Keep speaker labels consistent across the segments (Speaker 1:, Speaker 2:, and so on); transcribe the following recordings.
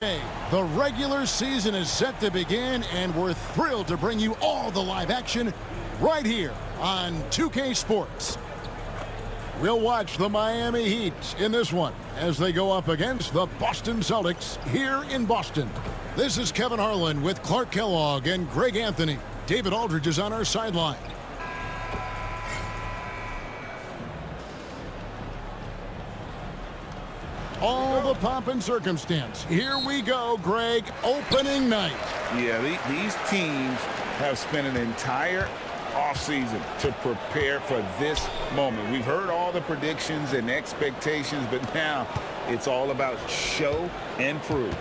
Speaker 1: Hey, the regular season is set to begin, and we're thrilled to bring you all the live action right here on 2K Sports. We'll watch the Miami Heat in this one as they go up against the Boston Celtics here in Boston. This is Kevin Harlan with Clark Kellogg and Greg Anthony. David Aldridge is on our sideline. All the pomp and circumstance. Here we go, Greg. Opening night.
Speaker 2: Yeah, these teams have spent an entire offseason to prepare for this moment. We've heard all the predictions and expectations, but now it's all about show and prove.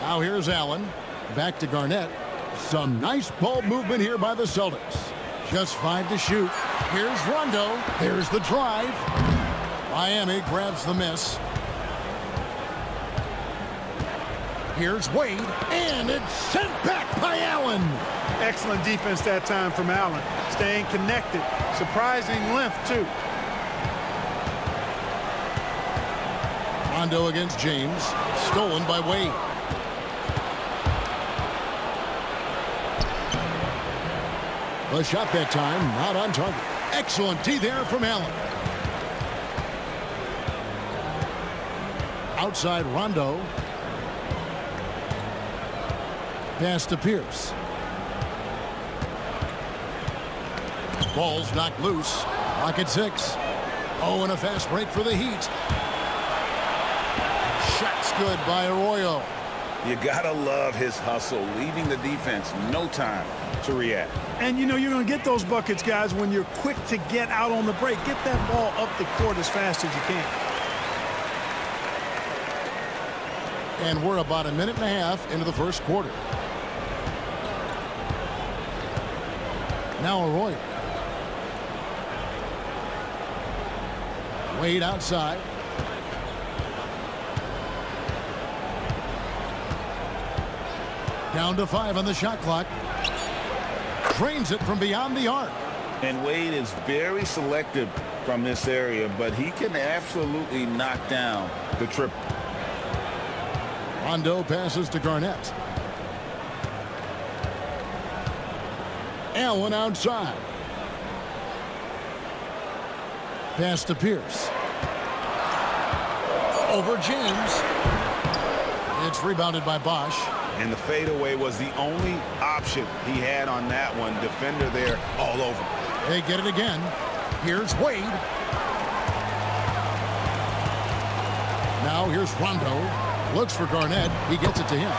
Speaker 1: Now here's Allen. Back to Garnett. Some nice ball movement here by the Celtics. Just 5 to shoot. Here's Rondo. There's the drive. Miami grabs the miss. Here's Wade, and it's sent back by Allen.
Speaker 3: Excellent defense that time from Allen. Staying connected. Surprising length, too.
Speaker 1: Rondo against James. Stolen by Wade. The shot that time, not on target. Excellent D there from Allen. Outside Rondo. Pass to Pierce. Ball's knocked loose. Clock at 6. Oh, and a fast break for the Heat. Shot's good by Arroyo.
Speaker 2: You gotta love his hustle, leaving the defense no time to react.
Speaker 3: And, you know, you're going to get those buckets, guys, when you're quick to get out on the break. Get that ball up the court as fast as you can.
Speaker 1: And we're about a minute and a half into the first quarter. Now Arroyo. Wade outside. Down to 5 on the shot clock. Drains it from beyond the arc.
Speaker 2: And Wade is very selective from this area, but he can absolutely knock down the triple.
Speaker 1: Rondo passes to Garnett. Allen outside. Pass to Pierce. Over James. It's rebounded by Bosch.
Speaker 2: And the fadeaway was the only option he had on that one. Defender there all over.
Speaker 1: They get it again. Here's Wade. Now here's Rondo. Looks for Garnett. He gets it to him.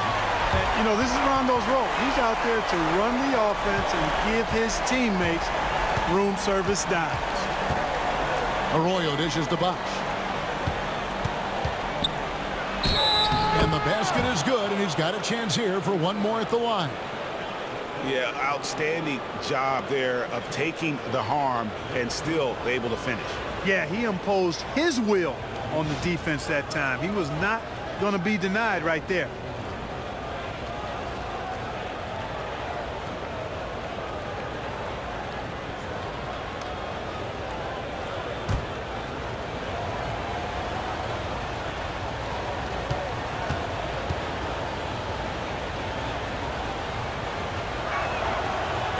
Speaker 3: And, you know, this is Rondo's role. He's out there to run the offense and give his teammates room service dimes.
Speaker 1: Arroyo dishes to Bosch. And the basket is good, and he's got a chance here for one more at the line.
Speaker 2: Yeah, outstanding job there of taking the harm and still able to finish.
Speaker 3: Yeah, he imposed his will on the defense that time. He was not going to be denied right there.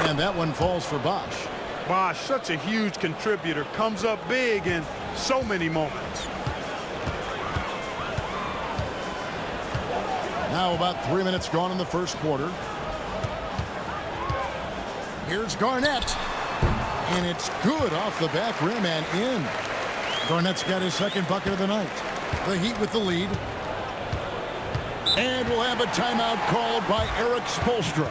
Speaker 1: And that one falls for Bosch.
Speaker 3: Bosch, such a huge contributor, comes up big in so many moments.
Speaker 1: Now about 3 minutes gone in the first quarter. Here's Garnett. And it's good off the back rim and in. Garnett's got his second bucket of the night. The Heat with the lead. And we'll have a timeout called by Eric Spoelstra.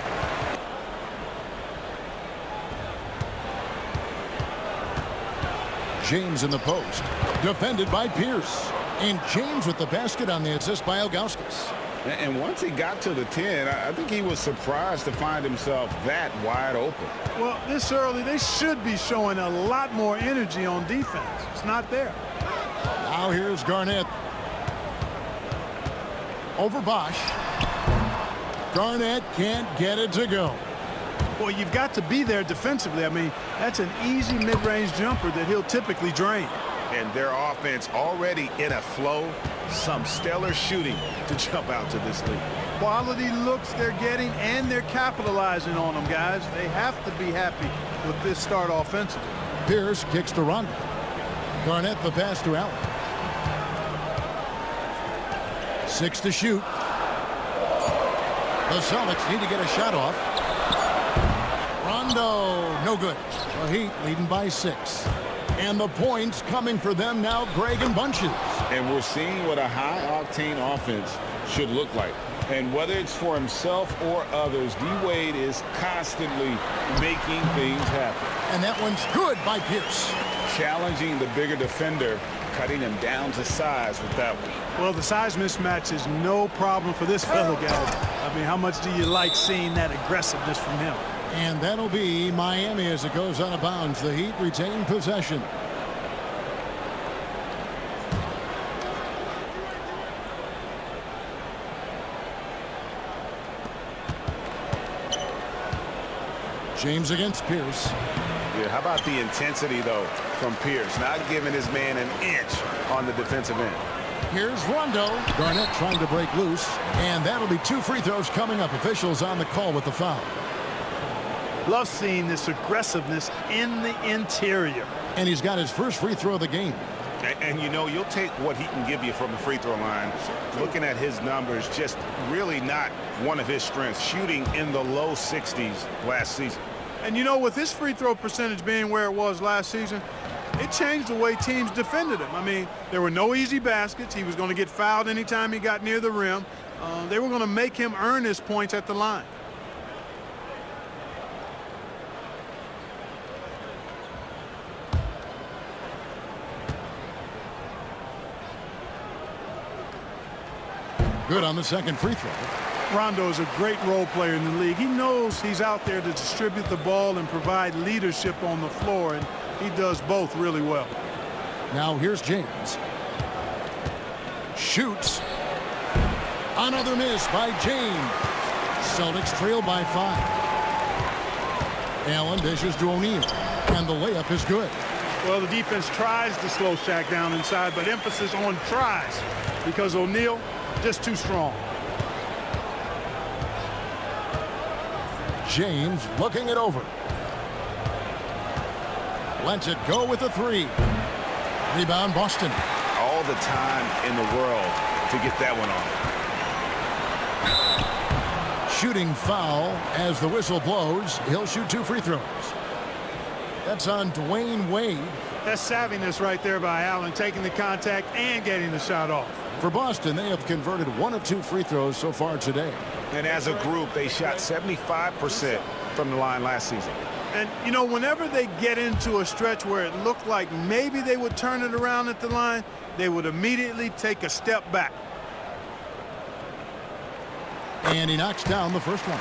Speaker 1: James in the post. Defended by Pierce. And James with the basket on the assist by Ilgauskas.
Speaker 2: And once he got to the 10, I think he was surprised to find himself that wide open.
Speaker 3: Well, this early, they should be showing a lot more energy on defense. It's not there.
Speaker 1: Now here's Garnett. Over Bosch. Garnett can't get it to go.
Speaker 3: Well, you've got to be there defensively. I mean, that's an easy mid-range jumper that he'll typically drain.
Speaker 2: And their offense already in a flow. some stellar shooting to jump out to this league.
Speaker 3: Quality looks they're getting, and they're capitalizing on them, guys. They have to be happy with this start offensively.
Speaker 1: Pierce kicks to Rondo. Garnett the pass to Allen. 6 to shoot. The Celtics need to get a shot off. Rondo, no good. The Heat leading by 6. And the points coming for them now, Greg, in bunches.
Speaker 2: And we're seeing what a high-octane offense should look like. And whether it's for himself or others, D-Wade is constantly making things happen.
Speaker 1: And that one's good by Pierce.
Speaker 2: Challenging the bigger defender, cutting him down to size with that one.
Speaker 3: Well, the size mismatch is no problem for this fellow, guys. I mean, how much do you like seeing that aggressiveness from him?
Speaker 1: And that'll be Miami as it goes out of bounds. The Heat retain possession. James against Pierce.
Speaker 2: Yeah, how about the intensity, though, from Pierce? Not giving his man an inch on the defensive end.
Speaker 1: Here's Rondo. Garnett trying to break loose. And that'll be 2 free throws coming up. Officials on the call with the foul.
Speaker 3: Love seeing this aggressiveness in the interior.
Speaker 1: And he's got his first free throw of the game.
Speaker 2: And you know, you'll take what he can give you from the free throw line. Looking at his numbers, just really not one of his strengths. Shooting in the low 60s last season.
Speaker 3: And you know, with his free throw percentage being where it was last season, it changed the way teams defended him. I mean, there were no easy baskets. He was going to get fouled anytime he got near the rim. They were going to make him earn his points at the line.
Speaker 1: Good on the second free throw.
Speaker 3: Rondo is a great role player in the league. He knows he's out there to distribute the ball and provide leadership on the floor, and he does both really well.
Speaker 1: Now here's James. Shoots. Another miss by James. Celtics trail by 5. Allen dishes to O'Neal, and the layup is good.
Speaker 3: Well, the defense tries to slow Shaq down inside, but emphasis on tries because O'Neal just too strong.
Speaker 1: James looking it over. Lets it go with the 3. Rebound Boston.
Speaker 2: All the time in the world to get that one off.
Speaker 1: Shooting foul as the whistle blows. He'll shoot 2 free throws. That's on Dwayne Wade.
Speaker 3: That's savviness right there by Allen, taking the contact and getting the shot off.
Speaker 1: For Boston, they have converted 1 of 2 free throws so far today.
Speaker 2: And as a group, they shot 75% from the line last season.
Speaker 3: And, you know, whenever they get into a stretch where it looked like maybe they would turn it around at the line, they would immediately take a step back.
Speaker 1: And he knocks down the first one.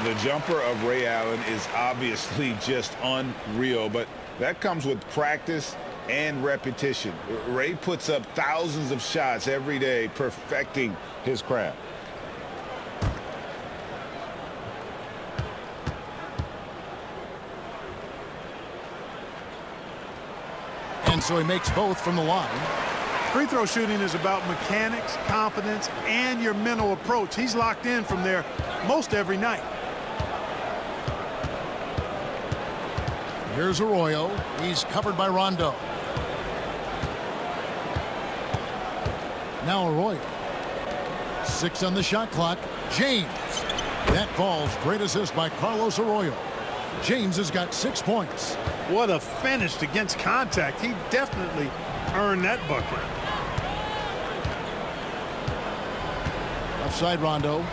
Speaker 2: The jumper of Ray Allen is obviously just unreal, but that comes with practice and repetition. Ray puts up thousands of shots every day, perfecting his craft.
Speaker 1: And so he makes both from the line.
Speaker 3: Free throw shooting is about mechanics, confidence, and your mental approach. He's locked in from there most every night.
Speaker 1: Here's Arroyo. He's covered by Rondo. Now Arroyo. 6 on the shot clock. James. That falls. Great assist by Carlos Arroyo. James has got 6 points.
Speaker 3: What a finish against contact. He definitely earned that bucket.
Speaker 1: Outside Rondo.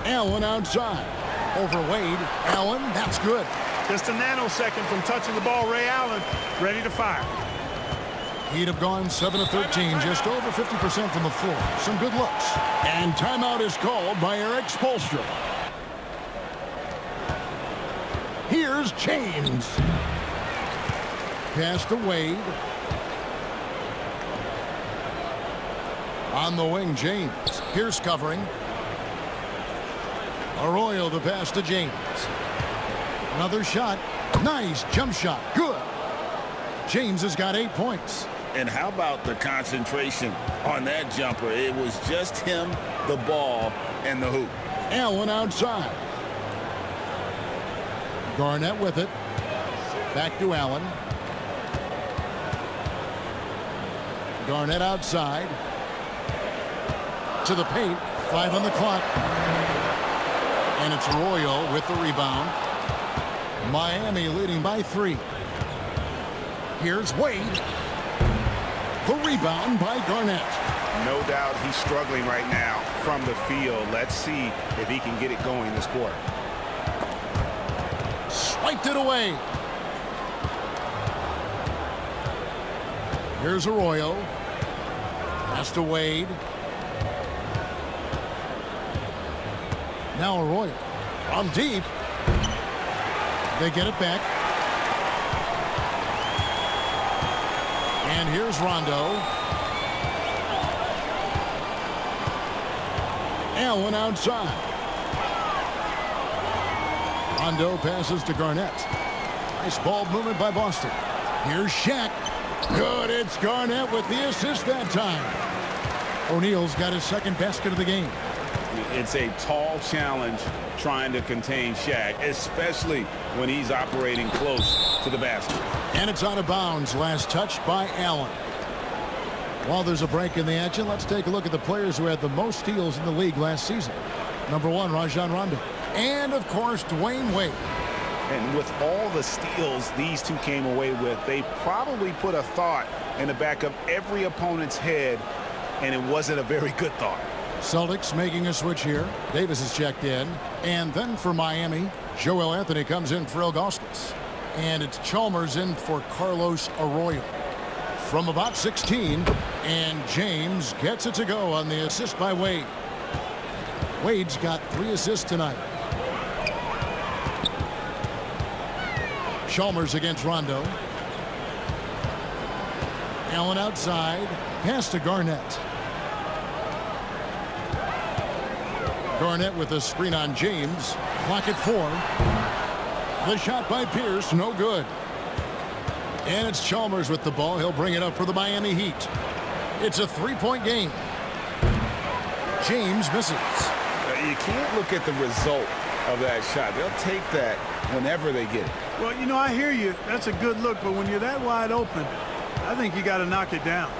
Speaker 1: Allen outside. Over Wade. Allen, that's good.
Speaker 3: Just a nanosecond from touching the ball. Ray Allen ready to fire.
Speaker 1: He'd have gone 7 of 13, just over 50% from the floor. Some good looks. And timeout is called by Eric Spoelstra. Here's James. Pass to Wade. On the wing, James. Pierce covering. Arroyo the pass to James. Another shot. Nice jump shot. Good. James has got 8 points.
Speaker 2: And how about the concentration on that jumper? It was just him, the ball, and the hoop.
Speaker 1: Allen outside. Garnett with it. Back to Allen. Garnett outside. To the paint. 5 on the clock. And it's Arroyo with the rebound. Miami leading by 3. Here's Wade. The rebound by Garnett.
Speaker 4: No doubt he's struggling right now from the field. Let's see if he can get it going this quarter.
Speaker 1: Swiped it away. Here's Arroyo. Pass to Wade. Now Arroyo from deep. They get it back. And here's Rondo. Allen outside. Rondo passes to Garnett. Nice ball movement by Boston. Here's Shaq. Good. It's Garnett with the assist that time. O'Neal's got his second basket of the game.
Speaker 4: It's a tall challenge trying to contain Shaq, especially when he's operating close to the basket.
Speaker 1: And it's out of bounds. Last touch by Allen. While there's a break in the action, let's take a look at the players who had the most steals in the league last season. Number 1, Rajon Rondo. And, of course, Dwayne Wade.
Speaker 4: And with all the steals these two came away with, they probably put a thought in the back of every opponent's head, and it wasn't a very good thought.
Speaker 1: Celtics making a switch here. Davis is checked in. And then for Miami, Joel Anthony comes in for Ilgauskas. And it's Chalmers in for Carlos Arroyo. From about 16, and James gets it to go on the assist by Wade. Wade's got 3 assists tonight. Chalmers against Rondo. Allen outside. Pass to Garnett. Garnett with a screen on James. Clock at 4. The shot by Pierce, no good. And it's Chalmers with the ball. He'll bring it up for the Miami Heat. It's a 3-point game. James misses.
Speaker 4: You can't look at the result of that shot. They'll take that whenever they get it.
Speaker 3: Well, you know, I hear you. That's a good look, but when you're that wide open, I think you got to knock it down.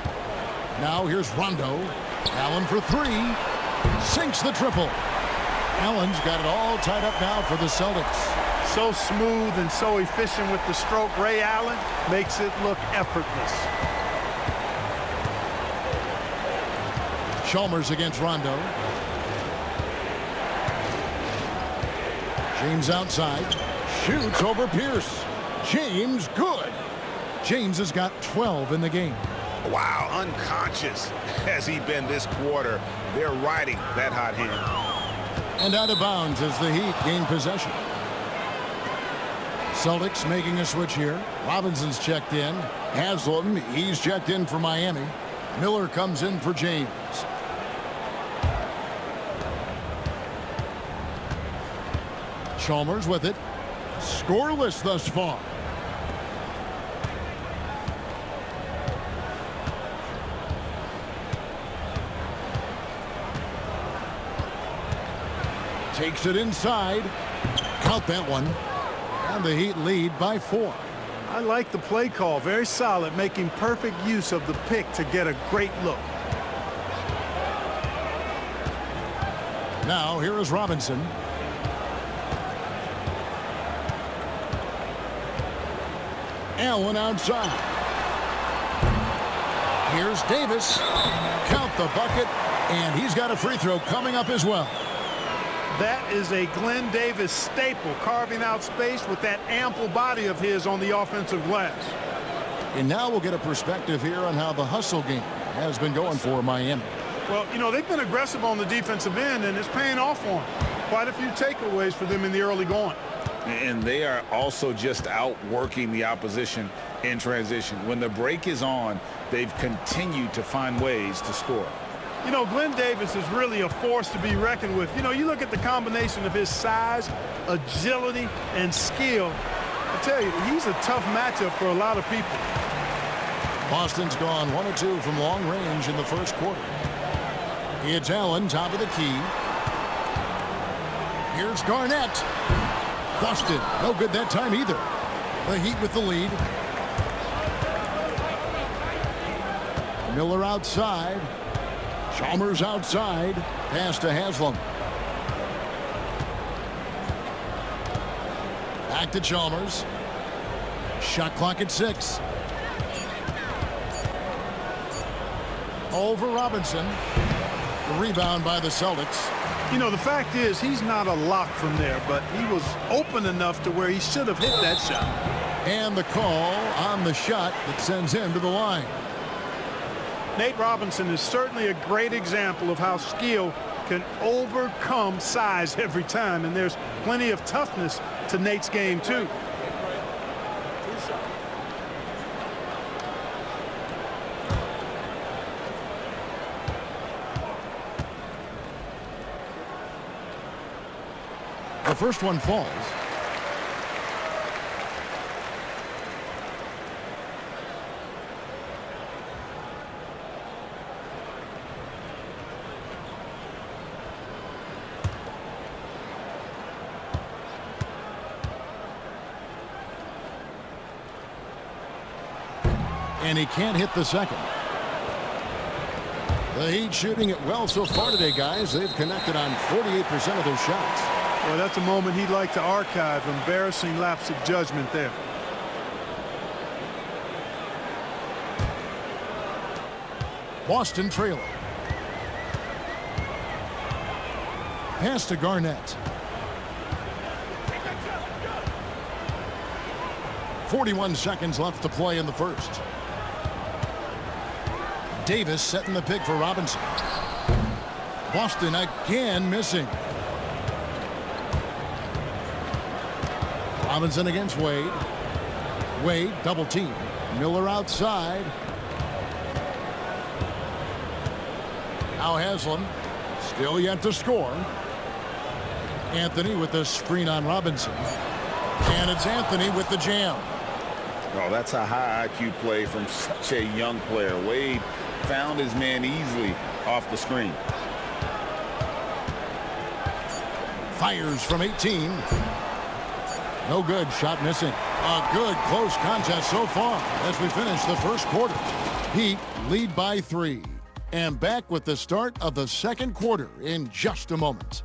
Speaker 1: Now here's Rondo. Allen for 3. Sinks the triple. Allen's got it all tied up now for the Celtics.
Speaker 3: So smooth and so efficient with the stroke. Ray Allen makes it look effortless.
Speaker 1: Chalmers against Rondo. James outside. Shoots over Pierce. James, good. James has got 12 in the game.
Speaker 4: Wow, unconscious has he been this quarter. They're riding that hot hand.
Speaker 1: And out of bounds as the Heat gain possession. Celtics making a switch here. Robinson's checked in. Haslam, he's checked in for Miami. Miller comes in for James. Chalmers with it. Scoreless thus far. Takes it inside. Count that one. And the Heat lead by 4.
Speaker 3: I like the play call. Very solid, making perfect use of the pick to get a great look.
Speaker 1: Now here is Robinson. Allen outside. Here's Davis. Count the bucket. And he's got a free throw coming up as well.
Speaker 3: That is a Glenn Davis staple, carving out space with that ample body of his on the offensive glass.
Speaker 1: And now we'll get a perspective here on how the hustle game has been going for Miami.
Speaker 3: Well, you know, they've been aggressive on the defensive end, and it's paying off for them. Quite a few takeaways for them in the early going.
Speaker 4: And they are also just outworking the opposition in transition. When the break is on, they've continued to find ways to score.
Speaker 3: You know, Glenn Davis is really a force to be reckoned with. You know, you look at the combination of his size, agility, and skill. I tell you, he's a tough matchup for a lot of people.
Speaker 1: Boston's gone 1 of 2 from long range in the first quarter. It's Allen, top of the key. Here's Garnett. Busted. No good that time either. The Heat with the lead. Miller outside. Chalmers outside. Pass to Haslam. Back to Chalmers. Shot clock at 6. Over Robinson. The rebound by the Celtics.
Speaker 3: You know, the fact is he's not a lock from there, but he was open enough to where he should have hit that shot.
Speaker 1: And the call on the shot that sends him to the line.
Speaker 3: Nate Robinson is certainly a great example of how skill can overcome size every time, and there's plenty of toughness to Nate's game too.
Speaker 1: The first one falls. And he can't hit the second. The Heat shooting it well so far today, guys. They've connected on 48% of their shots.
Speaker 3: Well, that's a moment he'd like to archive. Embarrassing lapse of judgment there.
Speaker 1: Boston trailing. Pass to Garnett. 41 seconds left to play in the first. Davis setting the pick for Robinson. Boston again missing. Robinson against Wade. Wade double team. Miller outside. Now Haslam still yet to score. Anthony with the screen on Robinson. And it's Anthony with the jam.
Speaker 2: Oh, that's a high IQ play from such a young player. Wade found his man easily off the screen.
Speaker 1: Fires from 18. No good. Shot missing. A good close contest so far as we finish the first quarter. Heat lead by 3. And back with the start of the second quarter in just a moment.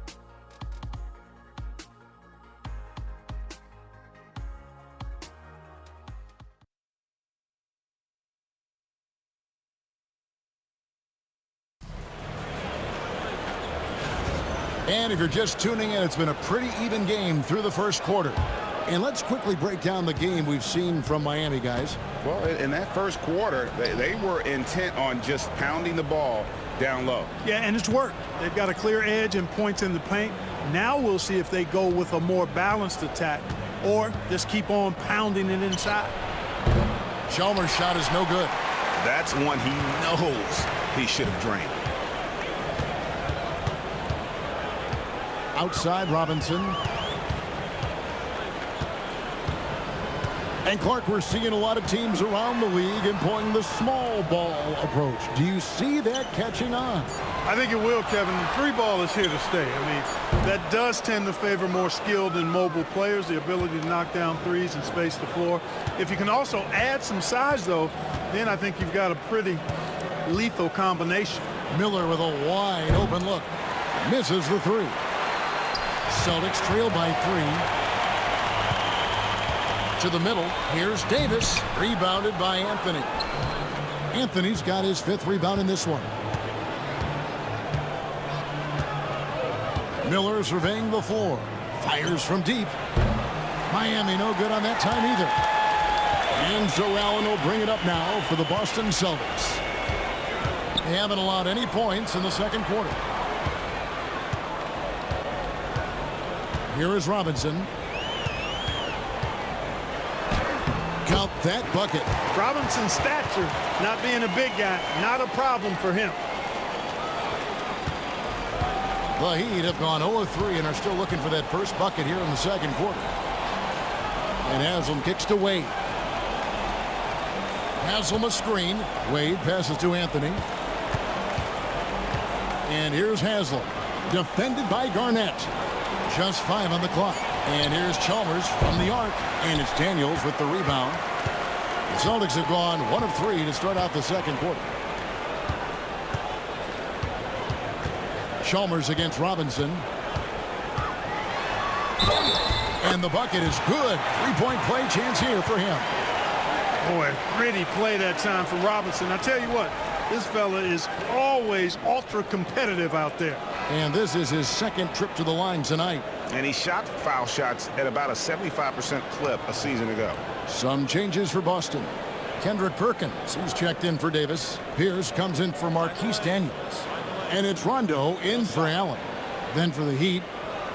Speaker 1: And if you're just tuning in, it's been a pretty even game through the first quarter. And let's quickly break down the game we've seen from Miami, guys.
Speaker 2: Well, in that first quarter, they were intent on just pounding the ball down low.
Speaker 3: Yeah, and it's worked. They've got a clear edge and points in the paint. Now we'll see if they go with a more balanced attack or just keep on pounding it inside.
Speaker 1: Chalmers' shot is no good.
Speaker 4: That's one he knows he should have drained.
Speaker 1: Outside Robinson. And Clark, we're seeing a lot of teams around the league employing the small ball approach. Do you see that catching on?
Speaker 3: I think it will, Kevin. The 3-ball is here to stay. I mean, that does tend to favor more skilled and mobile players, the ability to knock down threes and space the floor. If you can also add some size, though, then I think you've got a pretty lethal combination.
Speaker 1: Miller with a wide open look. Misses the 3. Celtics trail by 3. To the middle. Here's Davis. Rebounded by Anthony. Anthony's got his 5th rebound in this one. Miller surveying the floor. Fires from deep. Miami no good on that time either. And so Allen will bring it up now for the Boston Celtics. They haven't allowed any points in the second quarter. Here is Robinson. Count that bucket.
Speaker 3: Robinson's stature, not being a big guy, not a problem for him.
Speaker 1: The Heat have gone 0-3 and are still looking for that first bucket here in the second quarter. And Haslam kicks to Wade. Haslam a screen. Wade passes to Anthony. And here's Haslam. Defended by Garnett. Just 5 on the clock. And here's Chalmers from the arc. And it's Daniels with the rebound. The Celtics have gone 1 of 3 to start out the second quarter. Chalmers against Robinson. And the bucket is good. 3-point play chance here for him.
Speaker 3: Boy, gritty play that time for Robinson. I tell you what, this fella is always ultra competitive out there.
Speaker 1: And this is his second trip to the line tonight.
Speaker 4: And he shot foul shots at about a 75% clip a season ago.
Speaker 1: Some changes for Boston. Kendrick Perkins, he's checked in for Davis. Pierce comes in for Marquise Daniels. And it's Rondo in for Allen. Then for the Heat,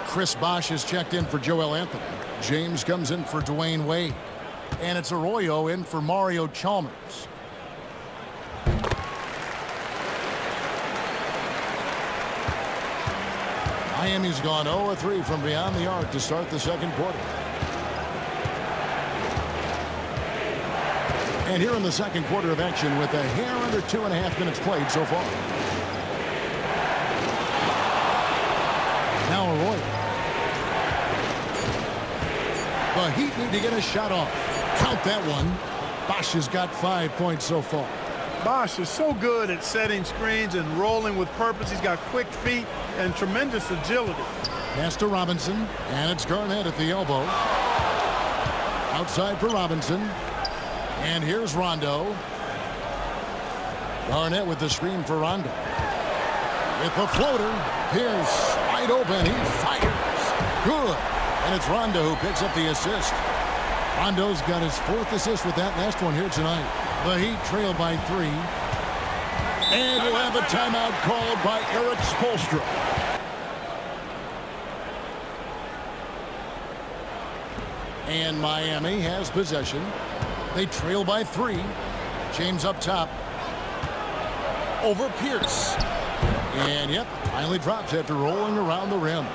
Speaker 1: Chris Bosh is checked in for Joel Anthony. James comes in for Dwayne Wade. And it's Arroyo in for Mario Chalmers. Miami's gone 0-3 from beyond the arc to start the second quarter. And here in the second quarter of action with a hair under 2.5 minutes played so far. Now Arroyo. The Heat need to get a shot off. Count that one. Bosh has got 5 points so far.
Speaker 3: Bosh is so good at setting screens and rolling with purpose. He's got quick feet and tremendous agility.
Speaker 1: Pass to Robinson, and it's Garnett at the elbow. Outside for Robinson. And here's Rondo. Garnett with the screen for Rondo. With the floater, Pierce wide open. He fires. Good. And it's Rondo who picks up the assist. Rondo's got his 4th assist with that last one here tonight. The Heat trail by 3. And we'll have a timeout called by Eric Spoelstra. And Miami has possession. They trail by 3. James up top. Over Pierce. And yep, finally drops after rolling around the rim.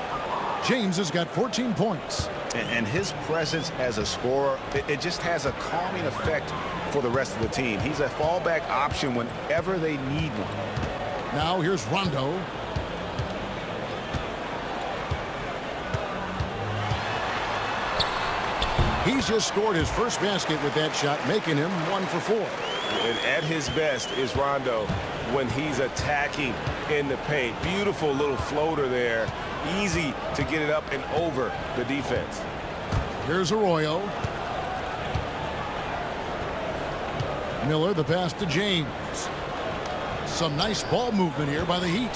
Speaker 1: James has got 14 points.
Speaker 4: And his presence as a scorer, it just has a calming effect for the rest of the team. He's a fallback option whenever they need one.
Speaker 1: Now here's Rondo. He's just scored his first basket with that shot, making him 1 for 4.
Speaker 5: And at his best is Rondo when he's attacking in the paint. Beautiful little floater there. Easy to get it up and over the defense.
Speaker 1: Here's Arroyo. Miller, the pass to James. Some nice ball movement here by the Heat.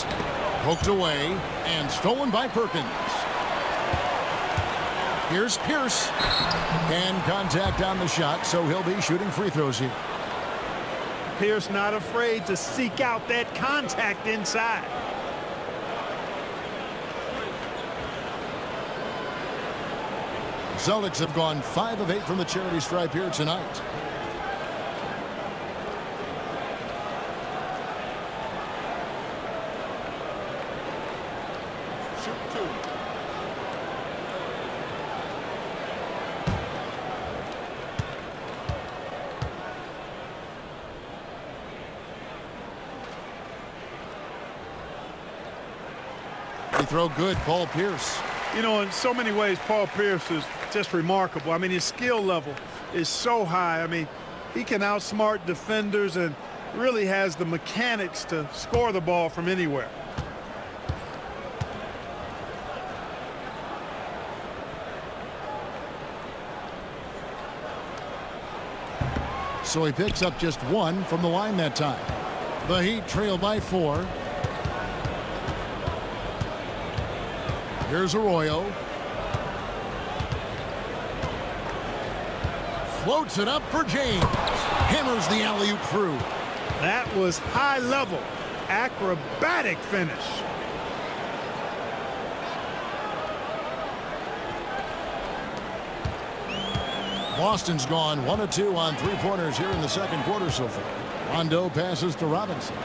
Speaker 1: Poked away and stolen by Perkins. Here's Pierce. And contact on the shot, so he'll be shooting free throws here.
Speaker 3: Pierce not afraid to seek out that contact inside.
Speaker 1: Celtics have gone 5 of 8 from the charity stripe here tonight. They throw good, Paul Pierce.
Speaker 3: You know, in so many ways, Paul Pierce is just remarkable. I mean, his skill level is so high. I mean, he can outsmart defenders and really has the mechanics to score the ball from anywhere.
Speaker 1: So he picks up just 1 from the line that time. The Heat trail by 4. Here's Arroyo. Floats it up for James. Hammers the alley-oop through.
Speaker 3: That was high level, acrobatic finish.
Speaker 1: Boston's gone 1 of 2 on 3-pointers here in the second quarter so far. Rondo passes to Robinson.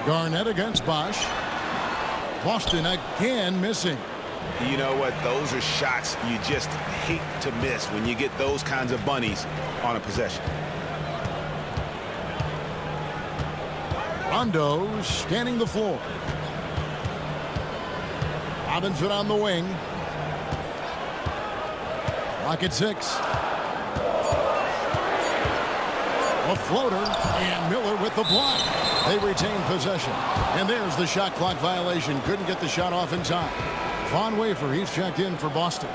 Speaker 1: Garnett against Bosh. Boston again missing.
Speaker 4: You know what? Those are shots you just hate to miss when you get those kinds of bunnies on a possession.
Speaker 1: Rondo scanning the floor. Robinson on the wing. Clock at 6. A floater, and Miller with the block. They retain possession. And there's the shot clock violation. Couldn't get the shot off in time. Von Wafer, he's checked in for Boston.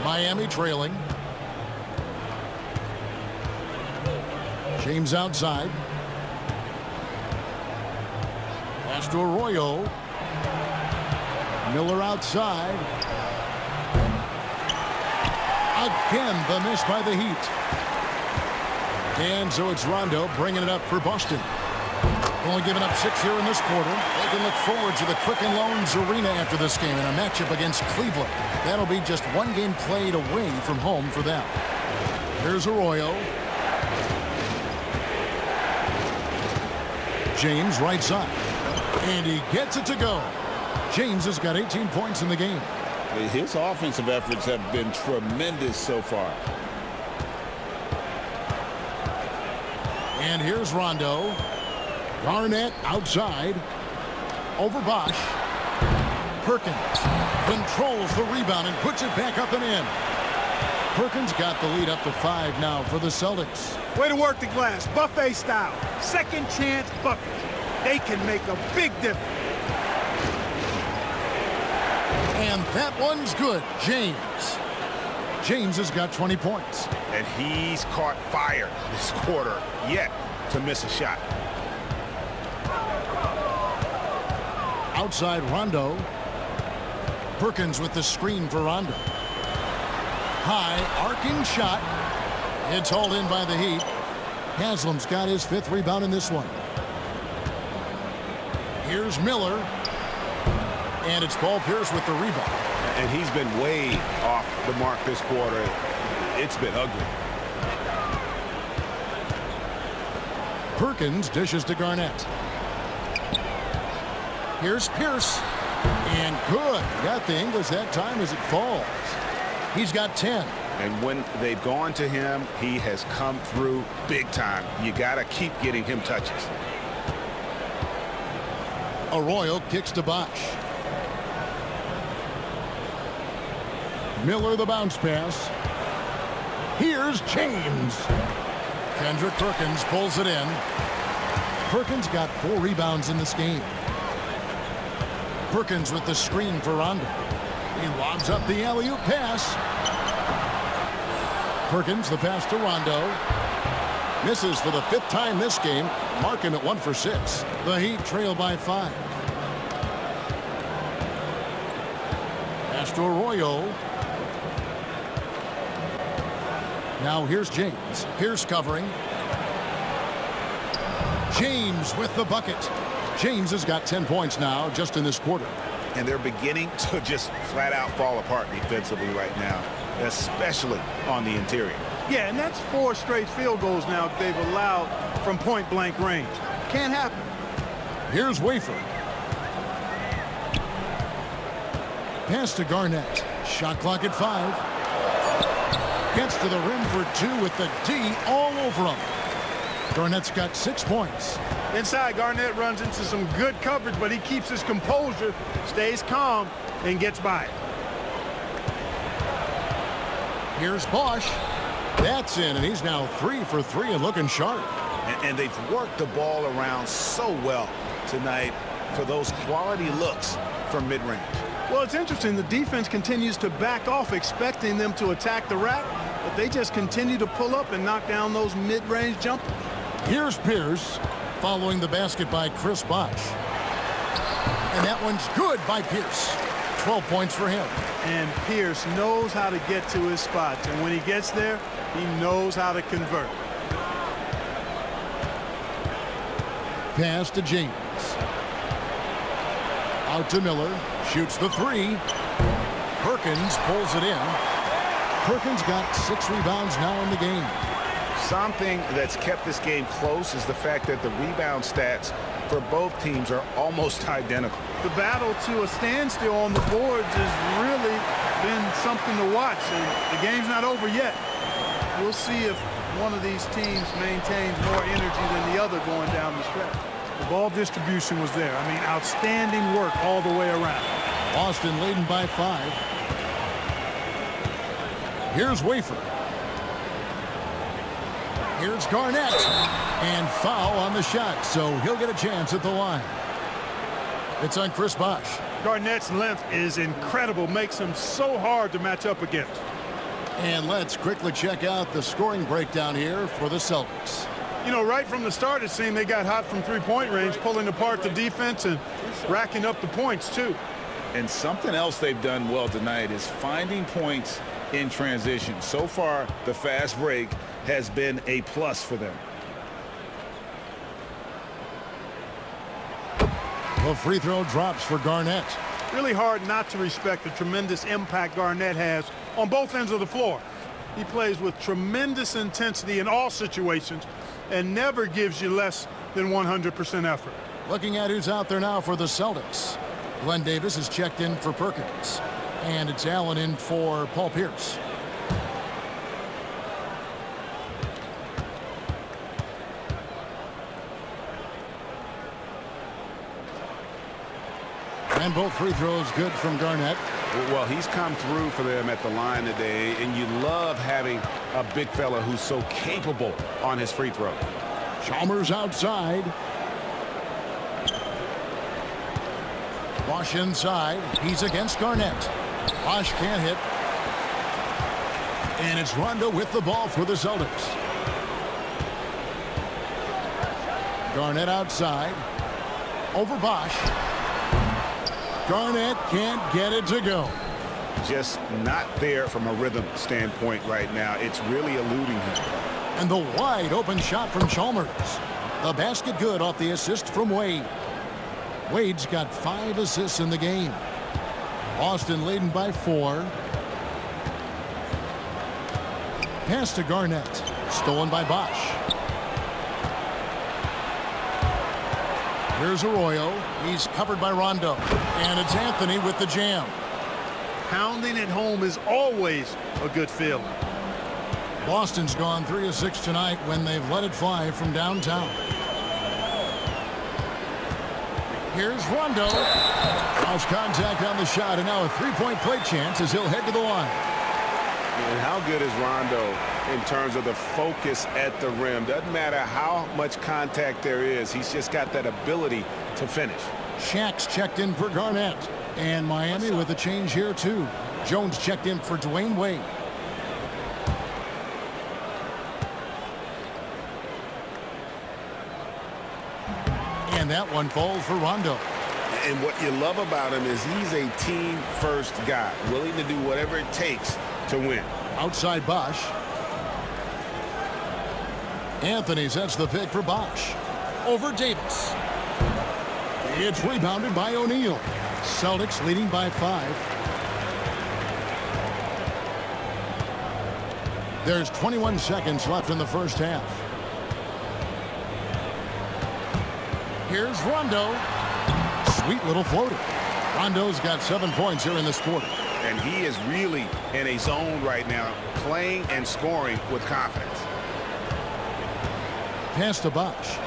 Speaker 1: Miami trailing. James outside. Pass to Arroyo. Miller outside. Again, the miss by the Heat. And so it's Rondo bringing it up for Boston. Only giving up 6 here in this quarter. They can look forward to the Quicken Loans Arena after this game in a matchup against Cleveland. That'll be just one game played away from home for them. Here's Arroyo. James right side. And he gets it to go. James has got 18 points in the game.
Speaker 2: His offensive efforts have been tremendous so far.
Speaker 1: And here's Rondo. Garnett outside. Over Bosch. Perkins controls the rebound and puts it back up and in. Perkins got the lead up to 5 now for the Celtics.
Speaker 3: Way to work the glass, buffet style. Second chance buckets. They can make a big difference.
Speaker 1: And that one's good. James has got 20 points.
Speaker 4: And he's caught fire this quarter yet to miss a shot.
Speaker 1: Outside Rondo. Perkins with the screen for Rondo. High arcing shot. It's hauled in by the Heat. Haslam's got his 5th rebound in this one. Here's Miller. And it's Paul Pierce with the rebound.
Speaker 4: And he's been way off the mark this quarter. It's been ugly.
Speaker 1: Perkins dishes to Garnett. Here's Pierce. And good. Got the English that time as it falls. He's got 10.
Speaker 4: And when they've gone to him, he has come through big time. You got to keep getting him touches.
Speaker 1: Arroyo kicks to Bosch. Miller the bounce pass. Here's James. Kendrick Perkins pulls it in. Perkins got 4 rebounds in this game. Perkins with the screen for Rondo. He lobs up the alley-oop pass. Perkins the pass to Rondo. Misses for the 5th time this game, marking it 1 for 6. The Heat trail by 5. Pass to Arroyo. Now here's James. Pierce covering. James with the bucket. James has got 10 points now just in this quarter.
Speaker 4: And they're beginning to just flat out fall apart defensively right now, especially on the interior.
Speaker 3: Yeah, and that's 4 straight field goals now that they've allowed from point-blank range. Can't happen.
Speaker 1: Here's Wafer. Pass to Garnett. Shot clock at 5. Gets to the rim for 2 with the D all over him. Garnett's got 6 points.
Speaker 3: Inside, Garnett runs into some good coverage, but he keeps his composure, stays calm, and gets by it.
Speaker 1: Here's Bosch. That's in, and he's now 3 for 3 and looking sharp.
Speaker 4: And they've worked the ball around so well tonight for those quality looks from mid-range.
Speaker 3: Well, it's interesting. The defense continues to back off, expecting them to attack the rack, but they just continue to pull up and knock down those mid-range jumpers.
Speaker 1: Here's Pierce following the basket by Chris Bosch. And that one's good by Pierce. 12 points for him.
Speaker 3: And Pierce knows how to get to his spots. And when he gets there, he knows how to convert.
Speaker 1: Pass to James. Out to Miller. Shoots the 3. Perkins pulls it in. Perkins got 6 rebounds now in the game.
Speaker 4: Something that's kept this game close is the fact that the rebound stats for both teams are almost identical.
Speaker 3: The battle to a standstill on the boards has really been something to watch, and the game's not over yet. We'll see if one of these teams maintains more energy than the other going down the stretch. The ball distribution was there. I mean, outstanding work all the way around.
Speaker 1: Boston leading by 5. Here's Wafer. Here's Garnett. And foul on the shot, so he'll get a chance at the line. It's on Chris Bosh.
Speaker 3: Garnett's length is incredible, makes him so hard to match up against.
Speaker 1: And let's quickly check out the scoring breakdown here for the Celtics.
Speaker 3: You know, right from the start, it seemed they got hot from three-point range, pulling apart the defense and racking up the points, too.
Speaker 2: And something else they've done well tonight is finding points in transition. So far, the fast break has been a plus for them.
Speaker 1: The free throw drops for Garnett.
Speaker 3: Really hard not to respect the tremendous impact Garnett has on both ends of the floor. He plays with tremendous intensity in all situations and never gives you less than 100% effort.
Speaker 1: Looking at who's out there now for the Celtics. Glenn Davis is checked in for Perkins. And it's Allen in for Paul Pierce. And both free throws good from Garnett.
Speaker 4: Well, he's come through for them at the line today, and you love having a big fella who's so capable on his free throw.
Speaker 1: Chalmers outside. Bosh inside. He's against Garnett. Bosh can't hit. And it's Rondo with the ball for the Celtics. Garnett outside. Over Bosh. Garnett can't get it to go.
Speaker 4: Just not there from a rhythm standpoint right now. It's really eluding him.
Speaker 1: And the wide open shot from Chalmers. The basket good off the assist from Wade. Wade's got 5 assists in the game. Boston leading by 4. Pass to Garnett. Stolen by Bosh. Here's Arroyo. He's covered by Rondo. And it's Anthony with the jam.
Speaker 3: Pounding it home is always a good feeling.
Speaker 1: Boston's gone 3 of 6 tonight when they've let it fly from downtown. Here's Rondo. Lost contact on the shot, and now a three-point play chance as he'll head to the line.
Speaker 5: And how good is Rondo in terms of the focus at the rim? Doesn't matter how much contact there is. He's just got that ability to finish.
Speaker 1: Shaq's checked in for Garnett. And Miami with a change here, too. Jones checked in for Dwayne Wade. And that one falls for Rondo.
Speaker 5: And what you love about him is he's a team-first guy, willing to do whatever it takes to win.
Speaker 1: Outside Bosh. Anthony sets the pick for Bosh. Over Davis. It's rebounded by O'Neal. Celtics leading by 5. There's 21 seconds left in the first half. Here's Rondo. Sweet little floater. Rondo's got 7 points here in this quarter.
Speaker 4: And he is really in a zone right now, playing and scoring with confidence.
Speaker 1: Pass to Bosh.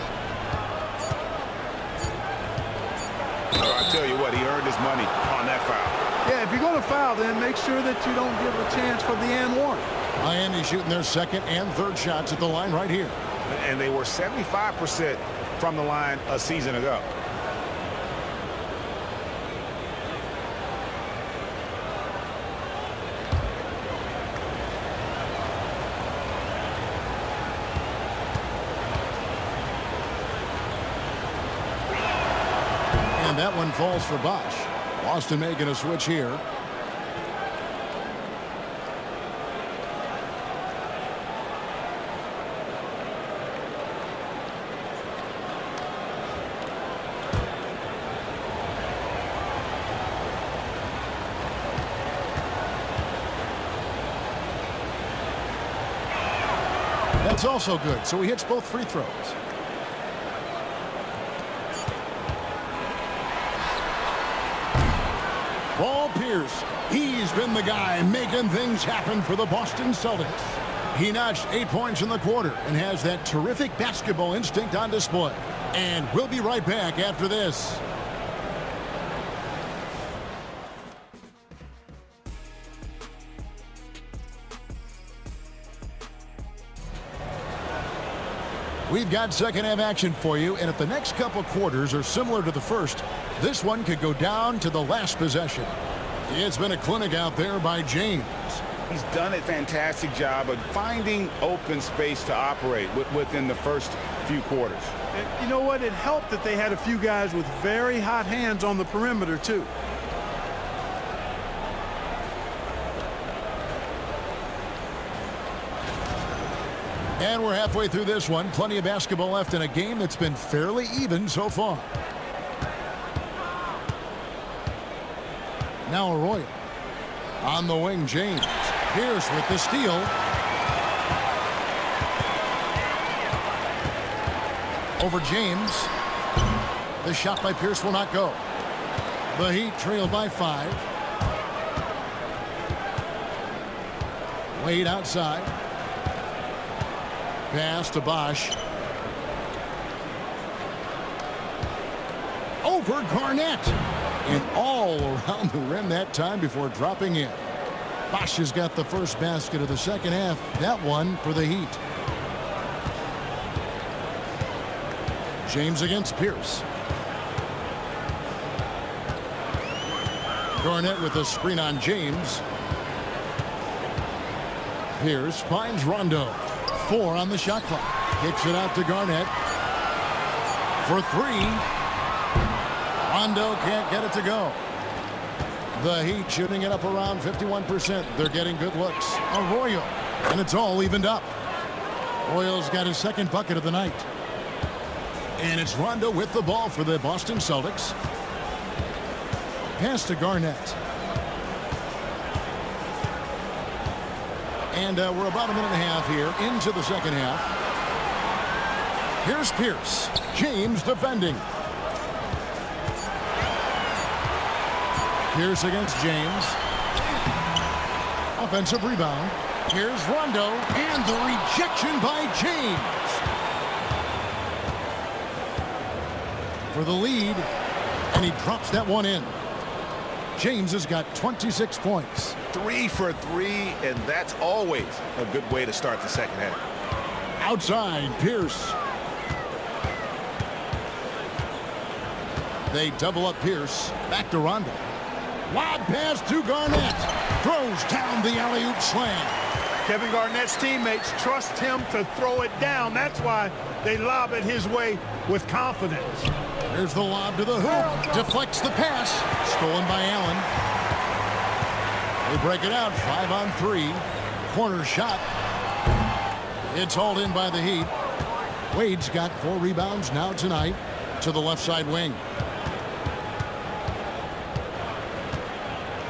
Speaker 4: I tell you what, he earned his money on that foul.
Speaker 3: Yeah, if you're going to foul, then make sure that you don't give a chance for the and one.
Speaker 1: Miami shooting their second and third shots at the line right here.
Speaker 4: And they were 75% from the line a season ago.
Speaker 1: And that one falls for Bosh. Boston making a switch here. That's also good, so he hits both free throws. Paul Pierce, he's been the guy making things happen for the Boston Celtics. He notched 8 points in the quarter and has that terrific basketball instinct on display. And we'll be right back after this. We've got second half action for you, and if the next couple quarters are similar to the first, this one could go down to the last possession. It's been a clinic out there by James.
Speaker 2: He's done a fantastic job of finding open space to operate within the first few quarters.
Speaker 3: And you know what? It helped that they had a few guys with very hot hands on the perimeter, too.
Speaker 1: And we're halfway through this one. Plenty of basketball left in a game that's been fairly even so far. Now Arroyo. On the wing, James. Pierce with the steal. Over James. The shot by Pierce will not go. The Heat trailed by 5. Wade outside. Pass to Bosch. Over Garnett. And all around the rim that time before dropping in. Bosch has got the first basket of the second half. That one for the Heat. James against Pierce. Garnett with the screen on James. Pierce finds Rondo. 4 on the shot clock. Kicks it out to Garnett. For 3. Rondo can't get it to go. The Heat shooting it up around 51%. They're getting good looks. Arroyo. And it's all evened up. Arroyo's got his second bucket of the night. And it's Rondo with the ball for the Boston Celtics. Pass to Garnett. And we're about a minute and a half here into the second half. Here's Pierce. James defending. Pierce against James. Offensive rebound. Here's Rondo. And the rejection by James. For the lead. And he drops that one in. James has got 26 points.
Speaker 4: 3 for 3, and that's always a good way to start the second half.
Speaker 1: Outside, Pierce. They double up Pierce. Back to Rondo. Lob pass to Garnett. Throws down the alley-oop slam.
Speaker 3: Kevin Garnett's teammates trust him to throw it down. That's why they lob it his way with confidence.
Speaker 1: Here's the lob to the hoop. Deflects the pass. Stolen by Allen. They break it out. 5 on 3. Corner shot. It's hauled in by the Heat. Wade's got 4 rebounds now tonight to the left side wing.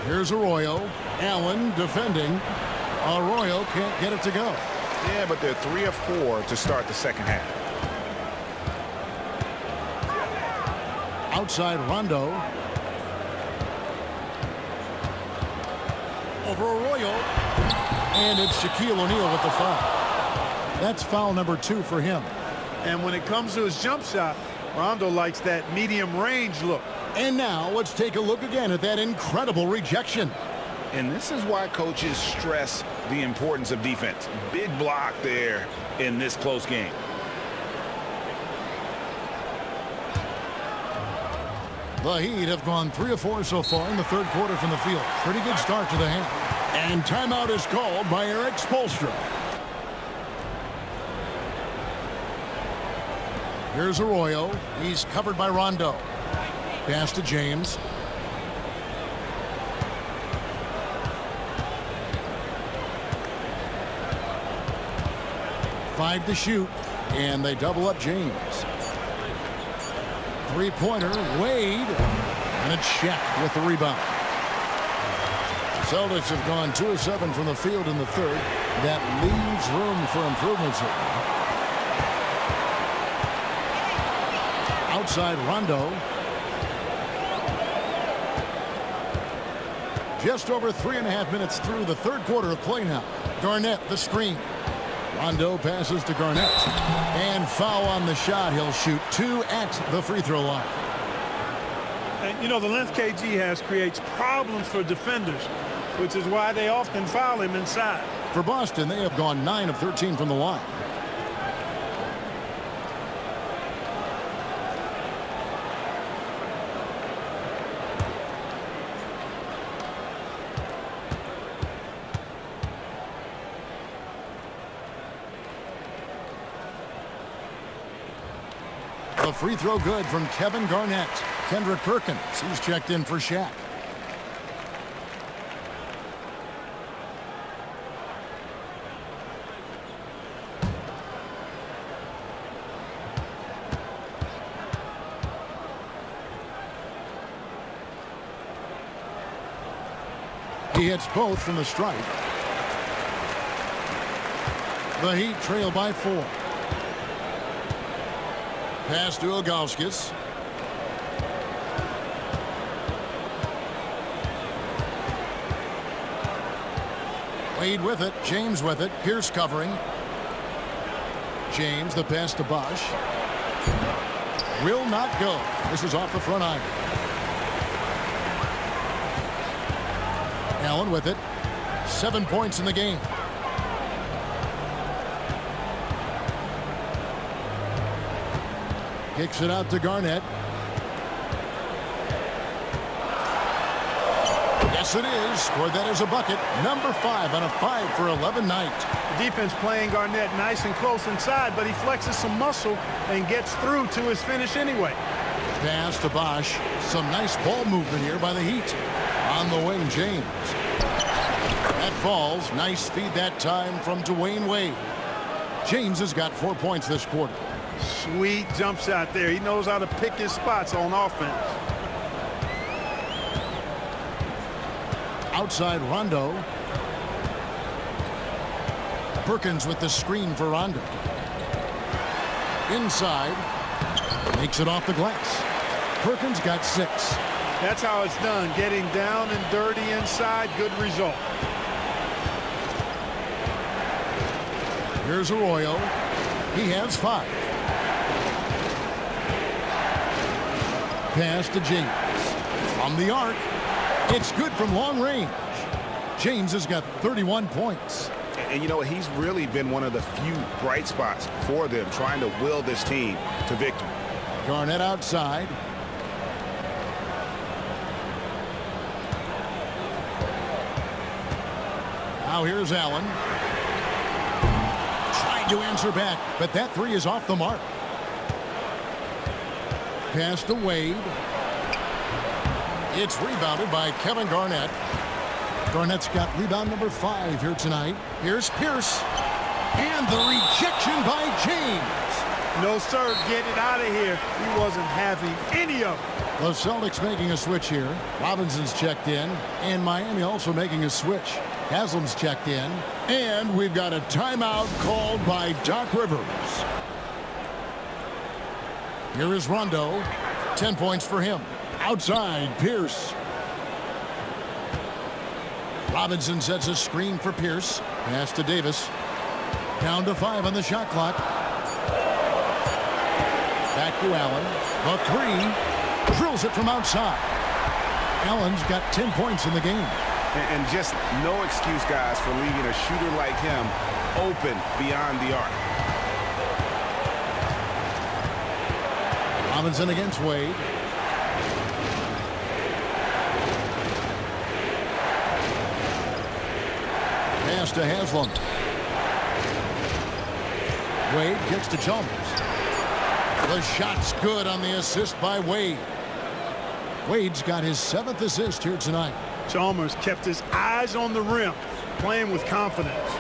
Speaker 1: Here's Arroyo. Allen defending. Arroyo can't get it to go.
Speaker 4: Yeah, but they're 3 of 4 to start the second half.
Speaker 1: Outside Rondo. Over Arroyo. And it's Shaquille O'Neal with the foul. That's foul number 2 for him.
Speaker 3: And when it comes to his jump shot, Rondo likes that medium range look.
Speaker 1: And now let's take a look again at that incredible rejection.
Speaker 2: And this is why coaches stress the importance of defense. Big block there in this close game.
Speaker 1: The Heat have gone 3 of 4 so far in the third quarter from the field. Pretty good start to the half. And timeout is called by Eric Spoelstra. Here's Arroyo. He's covered by Rondo. Pass to James. Five to shoot. And they double up James. Three-pointer, Wade. And it's Shaq with the rebound. Celtics have gone 2 of 7 from the field in the third. That leaves room for improvements here. Outside Rondo. Just over 3.5 minutes through the third quarter of play now. Garnett, the screen. Rondo passes to Garnett. And foul on the shot. He'll shoot 2 at the free throw line.
Speaker 3: And, you know, the length KG has creates problems for defenders, which is why they often foul him inside.
Speaker 1: For Boston, they have gone 9 of 13 from the line. The free throw good from Kevin Garnett. Kendrick Perkins, he's checked in for Shaq. He hits both from the stripe. The Heat trail by 4. Pass to Ilgauskas. Wade with it. James with it. Pierce covering. James, the pass to Bosch. Will not go. This is off the front iron. Allen with it. 7 points in the game. Kicks it out to Garnett. Yes, it is. Scored that as a bucket. Number 5 on a 5 for 11 night.
Speaker 3: The defense playing Garnett nice and close inside, but he flexes some muscle and gets through to his finish anyway.
Speaker 1: Pass to Bosch. Some nice ball movement here by the Heat. On the wing, James. That falls. Nice feed that time from Dwayne Wade. James has got 4 points this quarter.
Speaker 3: Sweet jump shot there. He knows how to pick his spots on offense.
Speaker 1: Outside Rondo. Perkins with the screen for Rondo. Inside. Makes it off the glass. Perkins got 6.
Speaker 3: That's how it's done. Getting down and dirty inside. Good result.
Speaker 1: Here's Arroyo. He has 5. Pass to James. From the arc. It's good from long range. James has got 31 points.
Speaker 4: And you know, he's really been one of the few bright spots for them, trying to will this team to victory.
Speaker 1: Garnett outside. Now here's Allen. Trying to answer back, but that 3 is off the mark. Pass to Wade. It's rebounded by Kevin Garnett. Garnett's got rebound number 5 here tonight. Here's Pierce. And the rejection by James.
Speaker 3: No, sir. Get it out of here. He wasn't having any of it.
Speaker 1: The Celtics making a switch here. Robinson's checked in. And Miami also making a switch. Haslam's checked in. And we've got a timeout called by Doc Rivers. Here is Rondo. 10 points for him. Outside, Pierce. Robinson sets a screen for Pierce. Pass to Davis. Down to 5 on the shot clock. Back to Allen. The 3. Drills it from outside. Allen's got 10 points in the game.
Speaker 4: And just no excuse, guys, for leaving a shooter like him open beyond the arc.
Speaker 1: Robinson against Wade. Pass to Haslam. Wade kicks to Chalmers. The shot's good on the assist by Wade. Wade's got his 7th assist here tonight.
Speaker 3: Chalmers kept his eyes on the rim, playing with confidence.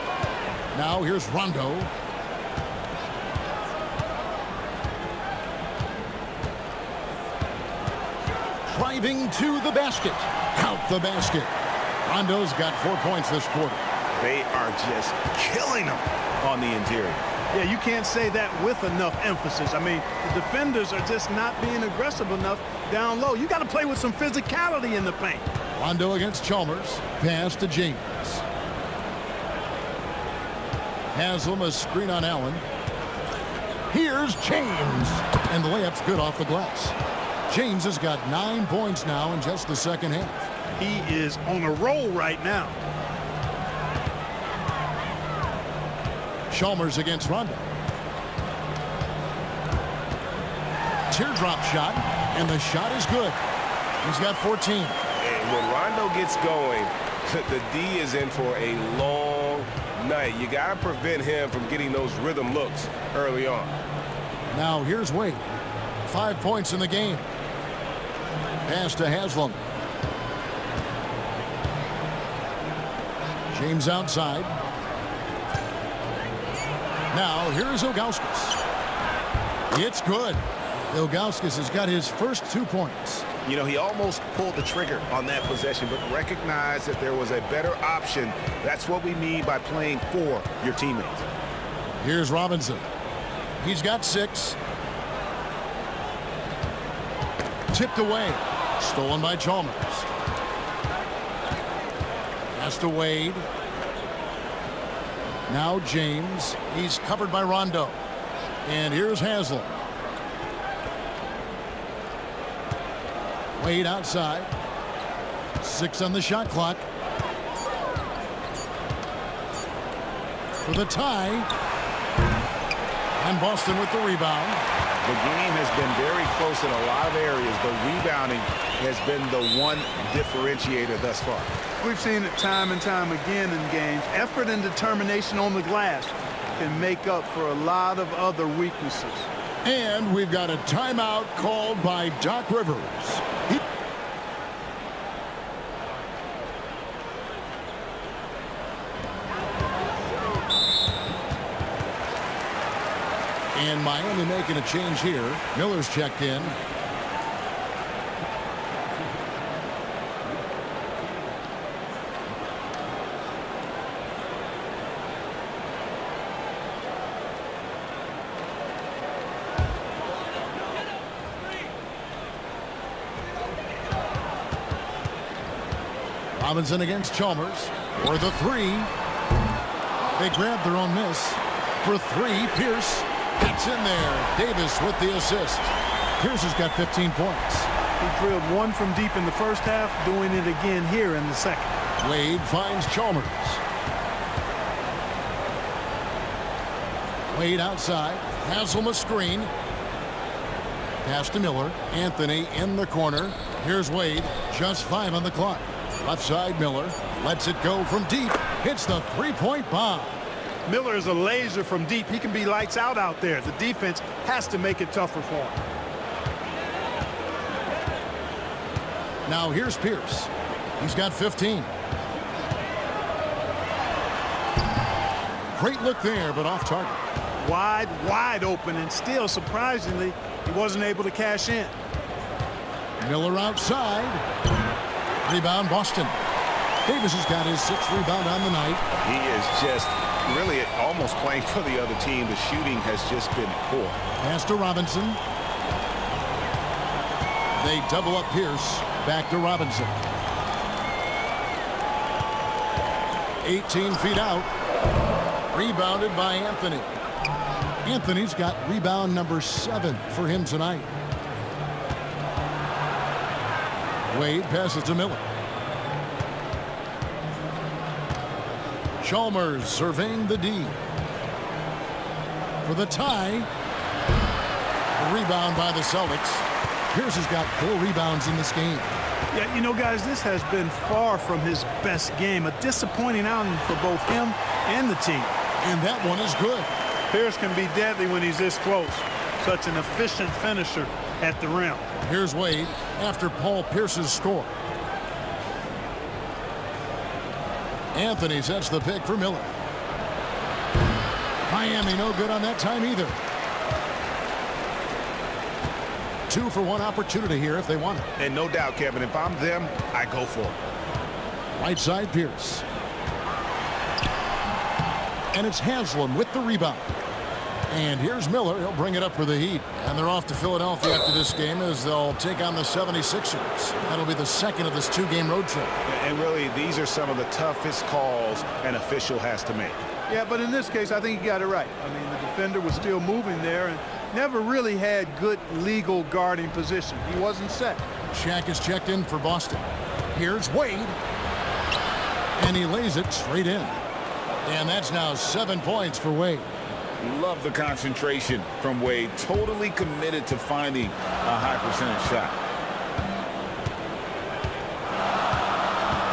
Speaker 1: Now here's Rondo. Driving to the basket. Count the basket. Rondo's got 4 points this quarter.
Speaker 4: They are just killing them on the interior.
Speaker 3: Yeah, you can't say that with enough emphasis. I mean, the defenders are just not being aggressive enough down low. You got to play with some physicality in the paint.
Speaker 1: Rondo against Chalmers. Pass to James. Haslam, a screen on Allen. Here's James. And the layup's good off the glass. James has got 9 points now in just the second half.
Speaker 3: He is on a roll right now.
Speaker 1: Chalmers against Rondo. Teardrop shot, and the shot is good. He's got 14.
Speaker 5: And when Rondo gets going, the D is in for a long night. You got to prevent him from getting those rhythm looks early on.
Speaker 1: Now here's Wade. 5 points in the game. Pass to Haslam. James outside. Now here's Ilgauskas. It's good. Ilgauskas has got his first 2 points.
Speaker 4: You know, he almost pulled the trigger on that possession, but recognized that there was a better option. That's what we mean by playing for your teammates.
Speaker 1: Here's Robinson. He's got 6. Tipped away. Stolen by Chalmers. Pass to Wade. Now James. He's covered by Rondo. And here's Haslam. Wade outside. 6 on the shot clock. For the tie. And Boston with the rebound.
Speaker 4: The game has been very close in a lot of areas, but rebounding has been the one differentiator thus far.
Speaker 3: We've seen it time and time again in games. Effort and determination on the glass can make up for a lot of other weaknesses.
Speaker 1: And we've got a timeout called by Doc Rivers. And Miami making a change here. Miller's checked in. Robinson against Chalmers for the 3. They grabbed their own miss. For 3, Pierce. Gets in there. Davis with the assist. Pierce has got 15 points.
Speaker 3: He drilled 1 from deep in the first half, doing it again here in the second.
Speaker 1: Wade finds Chalmers. Wade outside. Haslam a screen. Pass to Miller. Anthony in the corner. Here's Wade. Just 5 on the clock. Left side Miller. Lets it go from deep. Hits the 3-point bomb.
Speaker 3: Miller is a laser from deep. He can be lights out there. The defense has to make it tougher for him.
Speaker 1: Now here's Pierce. He's got 15. Great look there, but off target.
Speaker 3: Wide open, and still, surprisingly, he wasn't able to cash in.
Speaker 1: Miller outside. Rebound, Boston. Davis has got his 6th rebound on the night.
Speaker 4: He is just really almost playing for the other team. The shooting has just been poor.
Speaker 1: Pass to Robinson. They double up Pierce. Back to Robinson. 18 feet out. Rebounded by Anthony. Anthony's got rebound number 7 for him tonight. Wade passes to Miller. Chalmers surveying the D. For the tie. A rebound by the Celtics. Pierce has got 4 rebounds in this game.
Speaker 3: Yeah, you know, guys, this has been far from his best game. A disappointing outing for both him and the team.
Speaker 1: And that one is good.
Speaker 3: Pierce can be deadly when he's this close. Such an efficient finisher at the rim.
Speaker 1: Here's Wade after Paul Pierce's score. Anthony sets the pick for Miller. Miami no good on that time either. 2 for 1 opportunity here if they want it.
Speaker 4: And no doubt, Kevin, if I'm them, I go for it.
Speaker 1: Right side, Pierce. And it's Haslam with the rebound. And here's Miller. He'll bring it up for the Heat. And they're off to Philadelphia after this game as they'll take on the 76ers. That'll be the second of this two-game road trip.
Speaker 4: And really, these are some of the toughest calls an official has to make.
Speaker 3: Yeah, but in this case, I think he got it right. I mean, the defender was still moving there and never really had good legal guarding position. He wasn't set.
Speaker 1: Shaq is checked in for Boston. Here's Wade. And he lays it straight in. And that's now 7 points for Wade.
Speaker 2: Love the concentration from Wade. Totally committed to finding a high percentage shot.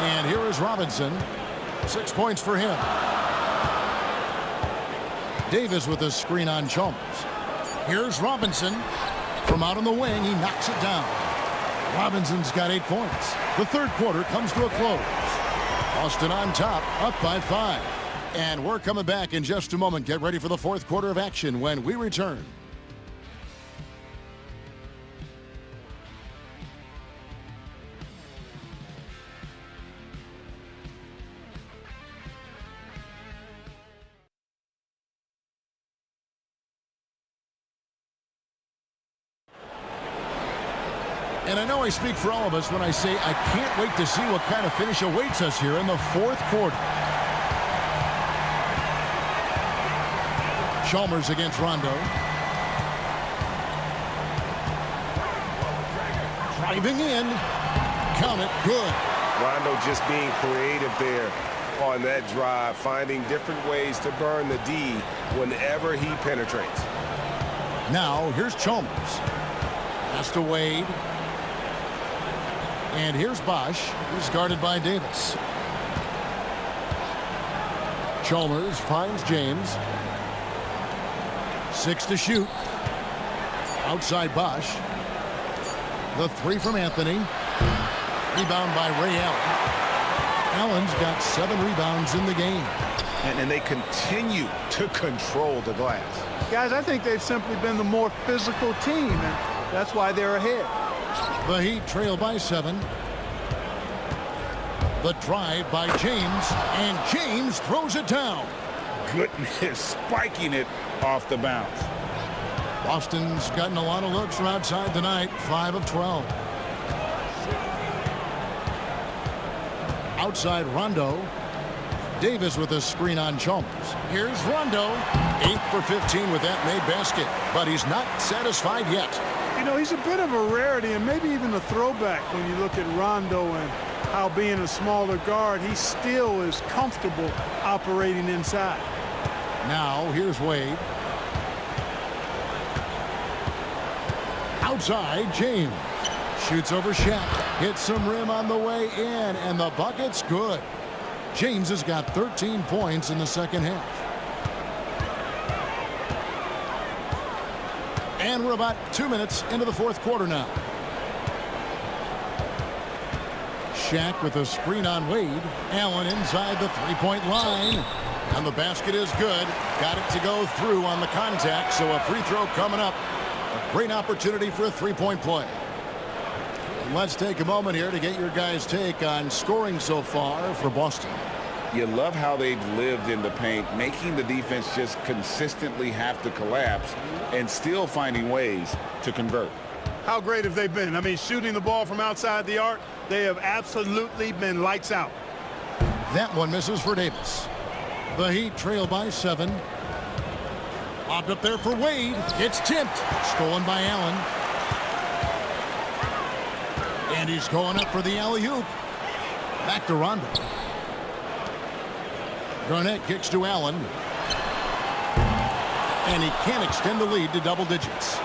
Speaker 1: And here is Robinson. 6 points for him. Davis with a screen on Chalmers. Here's Robinson. From out on the wing, he knocks it down. Robinson's got 8 points. The third quarter comes to a close. Boston on top, up by 5. And we're coming back in just a moment. Get ready for the fourth quarter of action when we return. And I know I speak for all of us when I say I can't wait to see what kind of finish awaits us here in the fourth quarter. Chalmers against Rondo. Driving in. Count it. Good.
Speaker 5: Rondo just being creative there on that drive, finding different ways to burn the D whenever he penetrates.
Speaker 1: Now, here's Chalmers. Pass to Wade. And here's Bosch, who's guarded by Davis. Chalmers finds James. 6 to shoot. Outside Bosch. The three from Anthony. Rebound by Ray Allen. Allen's got 7 rebounds in the game.
Speaker 4: And they continue to control the glass.
Speaker 3: Guys, I think they've simply been the more physical team, and that's why they're ahead.
Speaker 1: The Heat trail by 7. The drive by James, and James throws it down.
Speaker 2: Goodness, spiking it off the bounce.
Speaker 1: Boston's gotten a lot of looks from outside tonight, 5 of 12. Outside Rondo. Davis with a screen on Chalmers. Here's Rondo. 8 for 15 with that made basket, but he's not satisfied yet.
Speaker 3: You know, he's a bit of a rarity and maybe even a throwback when you look at Rondo and how being a smaller guard, he still is comfortable operating inside.
Speaker 1: Now, here's Wade. Outside, James. Shoots over Shaq. Hits some rim on the way in, and the bucket's good. James has got 13 points in the second half. And we're about 2 minutes into the fourth quarter now. Shaq with a screen on Wade. Allen inside the three-point line. And the basket is good. Got it to go through on the contact, so a free throw coming up. A great opportunity for a three-point play. And let's take a moment here to get your guys' take on scoring so far for Boston.
Speaker 2: You love how they've lived in the paint, making the defense just consistently have to collapse and still finding ways to convert.
Speaker 3: How great have they been? I mean, shooting the ball from outside the arc, they have absolutely been lights out.
Speaker 1: That one misses for Davis. The Heat trail by 7. Lobbed up there for Wade. It's tipped. Stolen by Allen. And he's going up for the alley-oop. Back to Rondo. Garnett kicks to Allen. And he can't extend the lead to double digits.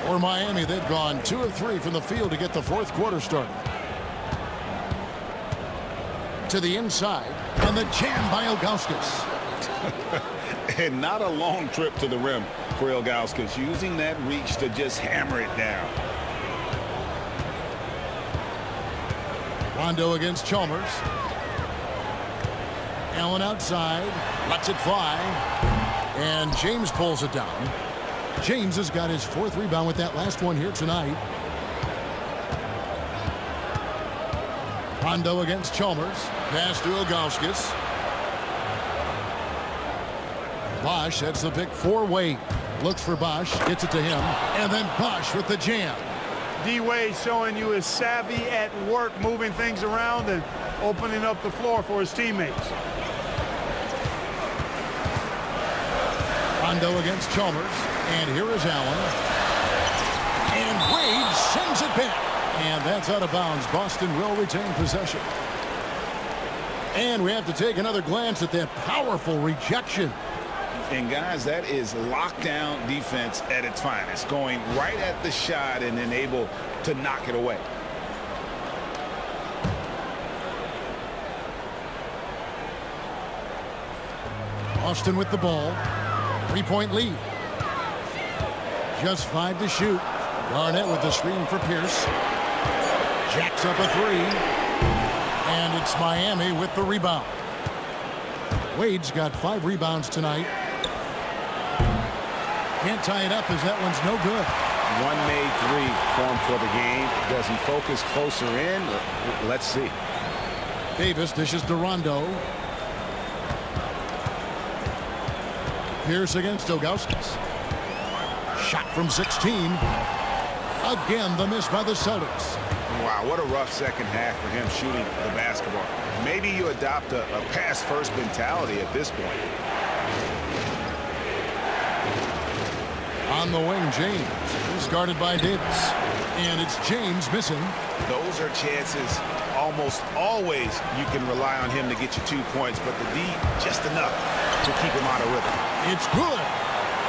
Speaker 1: For Miami, they've gone 2 of 3 from the field to get the fourth quarter started. To the inside, and the jam by Ilgauskas.
Speaker 2: And not a long trip to the rim for Ilgauskas, using that reach to just hammer it down.
Speaker 1: Rondo against Chalmers. Allen outside, lets it fly, and James pulls it down. James has got his 4th rebound with that last one here tonight. Rondo against Chalmers. Pass to Ilgauskas. Bosch sets the pick for Wade. Looks for Bosch. Gets it to him. And then Bosch with the jam.
Speaker 3: D-Wade showing you his savvy at work, moving things around and opening up the floor for his teammates.
Speaker 1: Rondo against Chalmers. And here is Allen. And Wade sends it back. And that's out of bounds. Boston will retain possession. And we have to take another glance at that powerful rejection.
Speaker 2: And guys, that is lockdown defense at its finest. Going right at the shot and then able to knock it away.
Speaker 1: Boston with the ball. 3-point lead. Just 5 to shoot. Garnett with the screen for Pierce. Jacks up a 3. And it's Miami with the rebound. Wade's got 5 rebounds tonight. Can't tie it up as that one's no good.
Speaker 4: One made 3 for him for the game. Does he focus closer in? Let's see.
Speaker 1: Davis dishes to Rondo. Pierce against Ilgauskas. Shot from 16. Again, the miss by the Celtics.
Speaker 4: Wow, what a rough second half for him shooting the basketball. Maybe you adopt a pass-first mentality at this point.
Speaker 1: On the wing, James. He's guarded by Davis. And it's James missing.
Speaker 4: Those are chances almost always you can rely on him to get you 2 points, but the D just enough to keep him out of rhythm.
Speaker 1: It's good.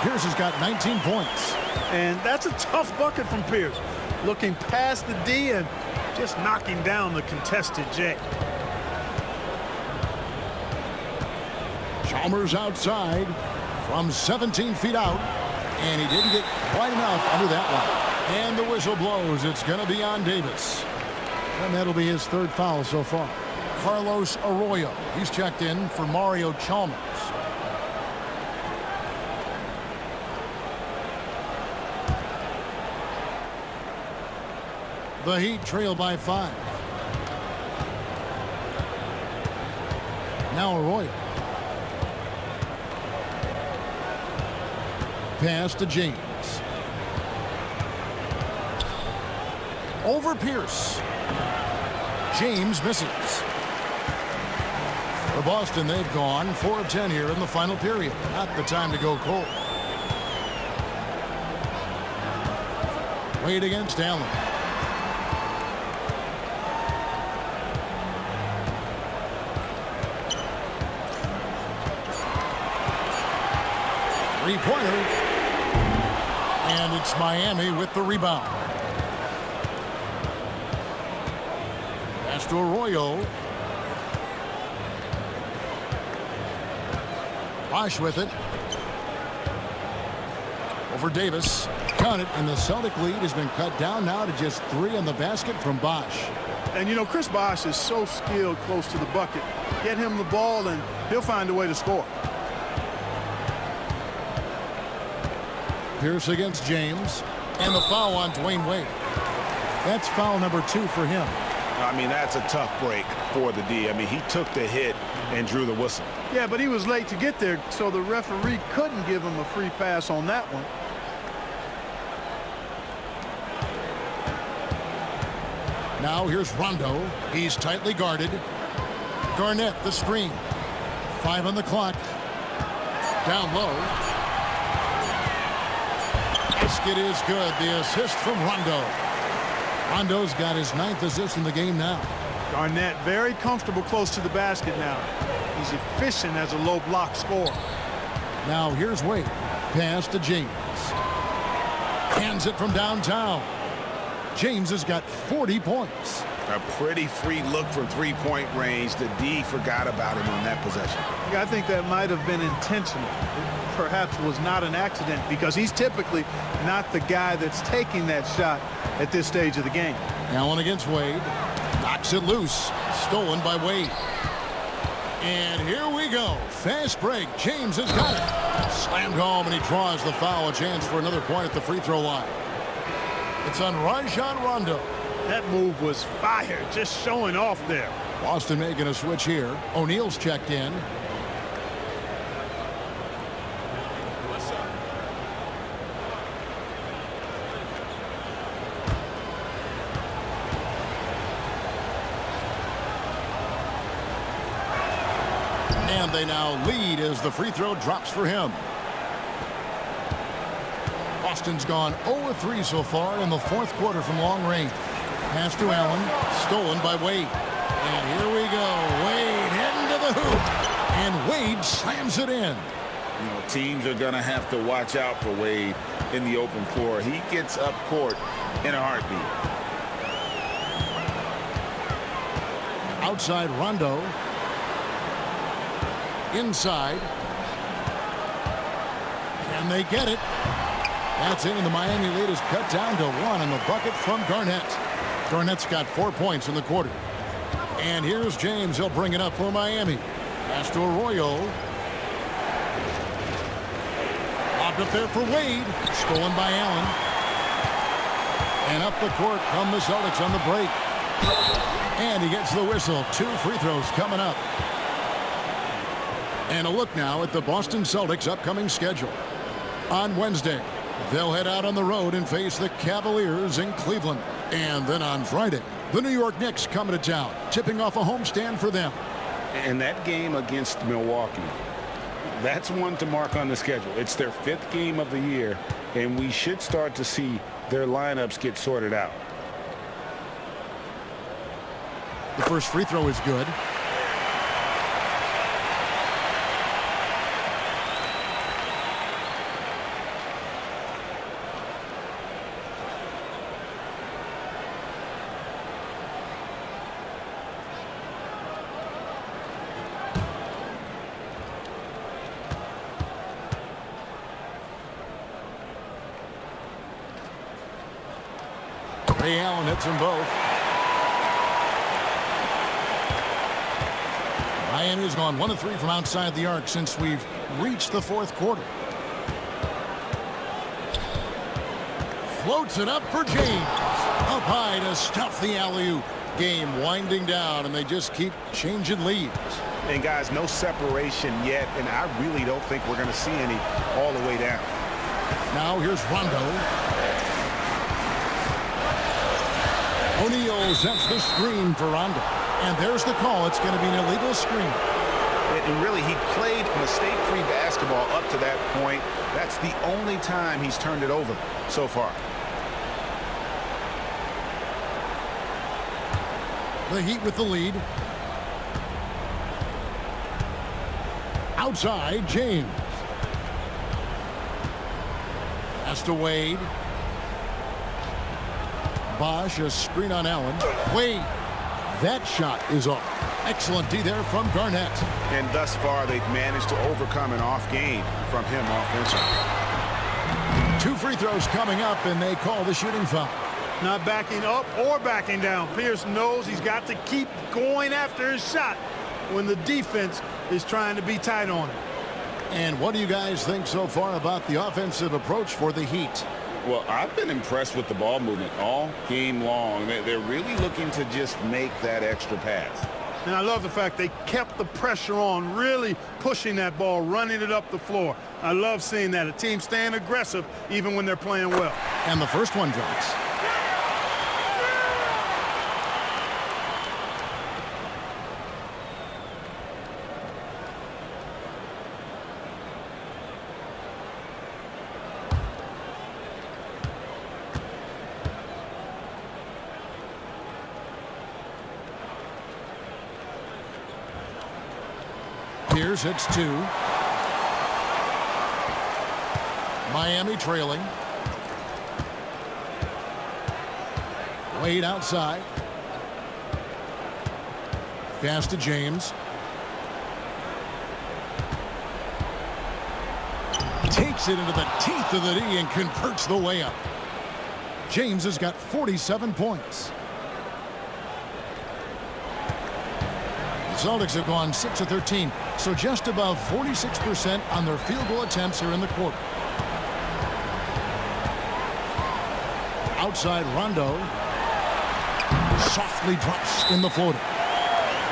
Speaker 1: Pierce has got 19 points.
Speaker 3: And that's a tough bucket from Pierce. Looking past the D and just knocking down the contested J.
Speaker 1: Chalmers outside from 17 feet out. And he didn't get quite enough under that one. And the whistle blows. It's going to be on Davis. And that'll be his 3rd foul so far. Carlos Arroyo. He's checked in for Mario Chalmers. The Heat trail by 5. Now Arroyo. Pass to James. Over Pierce. James misses. For Boston, they've gone 4 of 10 here in the final period. Not the time to go cold. Wade against Allen. Three-pointer. And it's Miami with the rebound. Pass to Arroyo. Bosch with it. Over Davis. Count it, and the Celtic lead has been cut down now to just 3 on the basket from Bosch.
Speaker 3: And, you know, Chris Bosch is so skilled close to the bucket. Get him the ball, and he'll find a way to score.
Speaker 1: Pierce against James. And the foul on Dwayne Wade. That's foul number 2 for him.
Speaker 4: I mean, that's a tough break for the D. I mean, he took the hit and drew the whistle.
Speaker 3: Yeah, but he was late to get there, so the referee couldn't give him a free pass on that one.
Speaker 1: Now here's Rondo. He's tightly guarded. Garnett, the screen. 5 on the clock. Down low. Basket is good. The assist from Rondo. Rondo's got his 9th assist in the game now.
Speaker 3: Garnett very comfortable close to the basket now. He's efficient as a low block scorer.
Speaker 1: Now here's Wade. Pass to James. Hands it from downtown. James has got 40 points.
Speaker 4: A pretty free look from 3-point range. The D forgot about him on that possession.
Speaker 3: Yeah, I think that might have been intentional. It perhaps was not an accident because he's typically not the guy that's taking that shot at this stage of the game.
Speaker 1: Allen against Wade. Knocks it loose. Stolen by Wade. And here we go. Fast break. James has got it. Slammed home, and he draws the foul. A chance for another point at the free throw line. It's on Rajon Rondo.
Speaker 3: That move was fire, just showing off there.
Speaker 1: Boston making a switch here. O'Neal's checked in. And they now lead as the free throw drops for him. Boston's gone 0-3 so far in the fourth quarter from long range. Pass to Allen, stolen by Wade. And here we go. Wade heading to the hoop. And Wade slams it in.
Speaker 2: You know, teams are going to have to watch out for Wade in the open floor. He gets up court in a heartbeat.
Speaker 1: Outside Rondo. Inside. Can they get it? That's in, and the Miami lead is cut down to 1 on the bucket from Garnett. Garnett's got 4 points in the quarter. And here's James. He'll bring it up for Miami. Pass to Arroyo. Popped up there for Wade. Stolen by Allen. And up the court come the Celtics on the break. And he gets the whistle. 2 free throws coming up. And a look now at the Boston Celtics' upcoming schedule. On Wednesday, they'll head out on the road and face the Cavaliers in Cleveland. And then on Friday, the New York Knicks coming to town, tipping off a homestand for them.
Speaker 4: And that game against Milwaukee, that's one to mark on the schedule. It's their 5th game of the year, and we should start to see their lineups get sorted out.
Speaker 1: The first free throw is good. Ray Allen hits them both. Miami's gone 1-3 from outside the arc since we've reached the fourth quarter. Floats it up for James. Up high to stuff the alley-oop. Game winding down, and they just keep changing leads.
Speaker 4: And guys, no separation yet, and I really don't think we're going to see any all the way down.
Speaker 1: Now here's Rondo. O'Neal sets the screen for Rondo. And there's the call. It's going to be an illegal screen.
Speaker 4: And really, he played mistake-free basketball up to that point. That's the only time he's turned it over so far.
Speaker 1: The Heat with the lead. Outside, James. Pass to Wade. Bosch, a screen on Allen. Wade. That shot is off. Excellent D there from Garnett.
Speaker 4: And thus far, they've managed to overcome an off game from him offensively.
Speaker 1: 2 free throws coming up, and they call the shooting foul.
Speaker 3: Not backing up or backing down. Pierce knows he's got to keep going after his shot when the defense is trying to be tight on him.
Speaker 1: And what do you guys think so far about the offensive approach for the Heat?
Speaker 2: Well, I've been impressed with the ball movement all game long. They're really looking to just make that extra pass.
Speaker 3: And I love the fact they kept the pressure on, really pushing that ball, running it up the floor. I love seeing that. A team staying aggressive even when they're playing well.
Speaker 1: And the first one drops. Here's hits 2. Miami trailing. Wade outside. Pass to James. Takes it into the teeth of the D and converts the layup. James has got 47 points. Celtics have gone 6 of 13, so just above 46% on their field goal attempts here in the quarter. Outside Rondo. softly drops in the floater.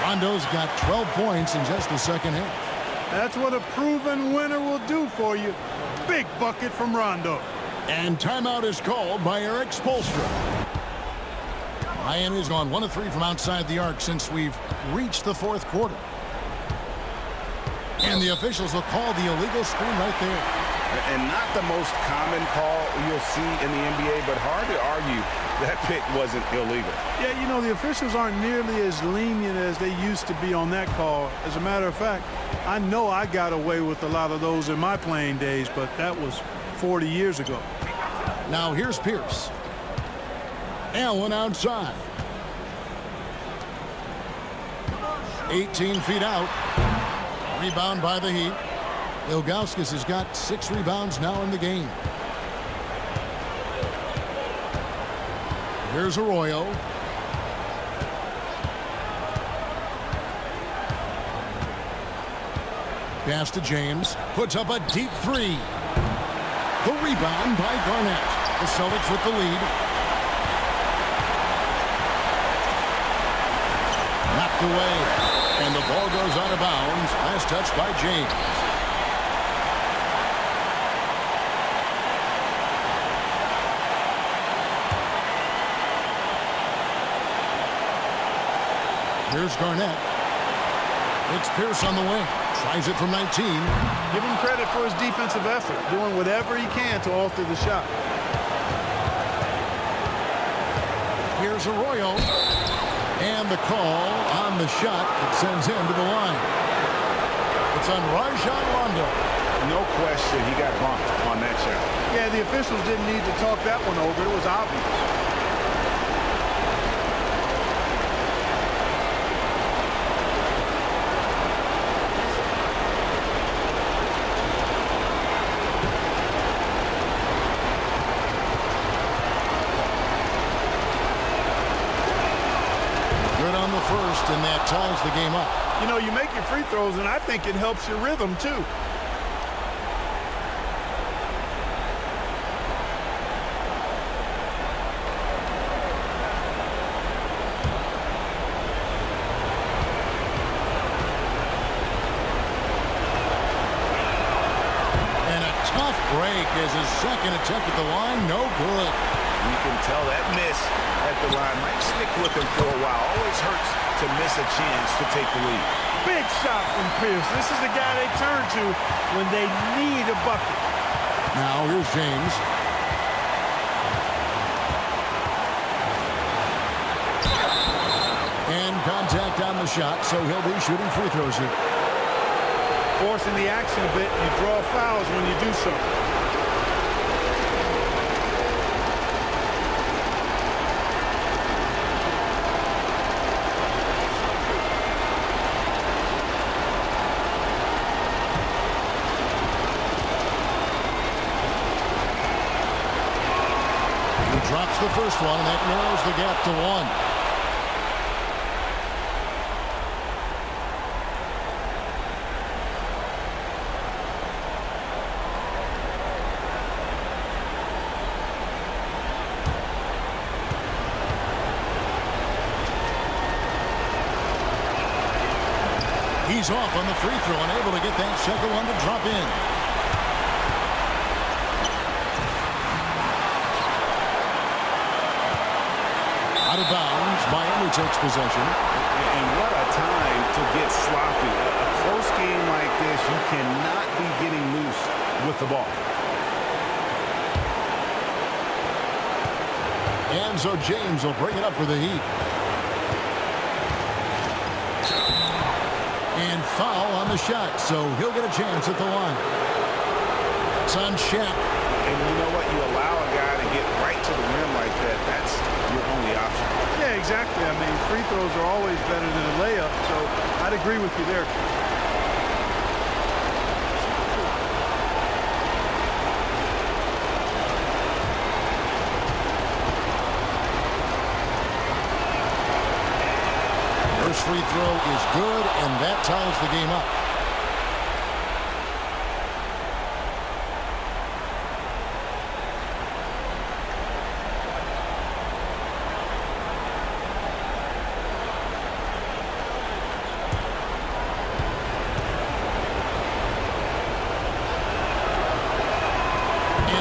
Speaker 1: Rondo's got 12 points in just the second half.
Speaker 3: That's what a proven winner will do for you. Big bucket from Rondo.
Speaker 1: And timeout is called by Eric Spoelstra. Miami's gone 1 of 3 from outside the arc since we've reached the fourth quarter. And the officials will call the illegal screen right there.
Speaker 2: And not the most common call you'll see in the NBA, but hard to argue that pick wasn't illegal.
Speaker 3: Yeah, you know, the officials aren't nearly as lenient as they used to be on that call. As a matter of fact, I know I got away with a lot of those in my playing days, but that was 40 years ago.
Speaker 1: Now here's Pierce. Allen outside. 18 feet out. Rebound by the Heat. Ilgauskas has got 6 rebounds now in the game. Here's Arroyo. Pass to James. Puts up a deep 3. The rebound by Garnett. The Celtics with the lead. Knocked away. And the ball goes out of bounds. Last touch by James. Here's Garnett. It's Pierce on the wing. Tries it from 19.
Speaker 3: Give him credit for his defensive effort, doing whatever he can to alter the shot.
Speaker 1: Here's Arroyo. And the call on the shot that sends him to the line. It's on Rajon Rondo.
Speaker 2: No question he got bumped on that shot.
Speaker 3: Yeah, the officials didn't need to talk that one over. It was obvious.
Speaker 1: First, and that ties the game up.
Speaker 3: You know, you make your free throws, and I think it helps your rhythm, too.
Speaker 1: And a tough break as his second attempt at the line, no good.
Speaker 5: You can tell that miss at the line might stick with him for a while. Always hurts to miss a chance to take the lead.
Speaker 3: Big shot from Pierce. This is the guy they turn to when they need a bucket.
Speaker 1: Now here's James. And contact on the shot, so he'll be shooting free throws here.
Speaker 3: Forcing the action a bit, you draw fouls when you do so.
Speaker 1: Drops the first one, and that narrows the gap to 1. He's off on the free throw, unable to get that second one to drop in. Out of bounds. Miami takes possession.
Speaker 2: And what a time to get sloppy. A close game like this, you cannot be getting loose with the ball.
Speaker 1: And so James will bring it up for the Heat. And foul on the shot, so he'll get a chance at the line. It's on Shaq.
Speaker 2: And you know what? You allow a guy to get right to the rim like that. That's your only option.
Speaker 3: Yeah, exactly. I mean, free throws are always better than a layup, so I'd agree with you there.
Speaker 1: First free throw is good, and that ties the game up.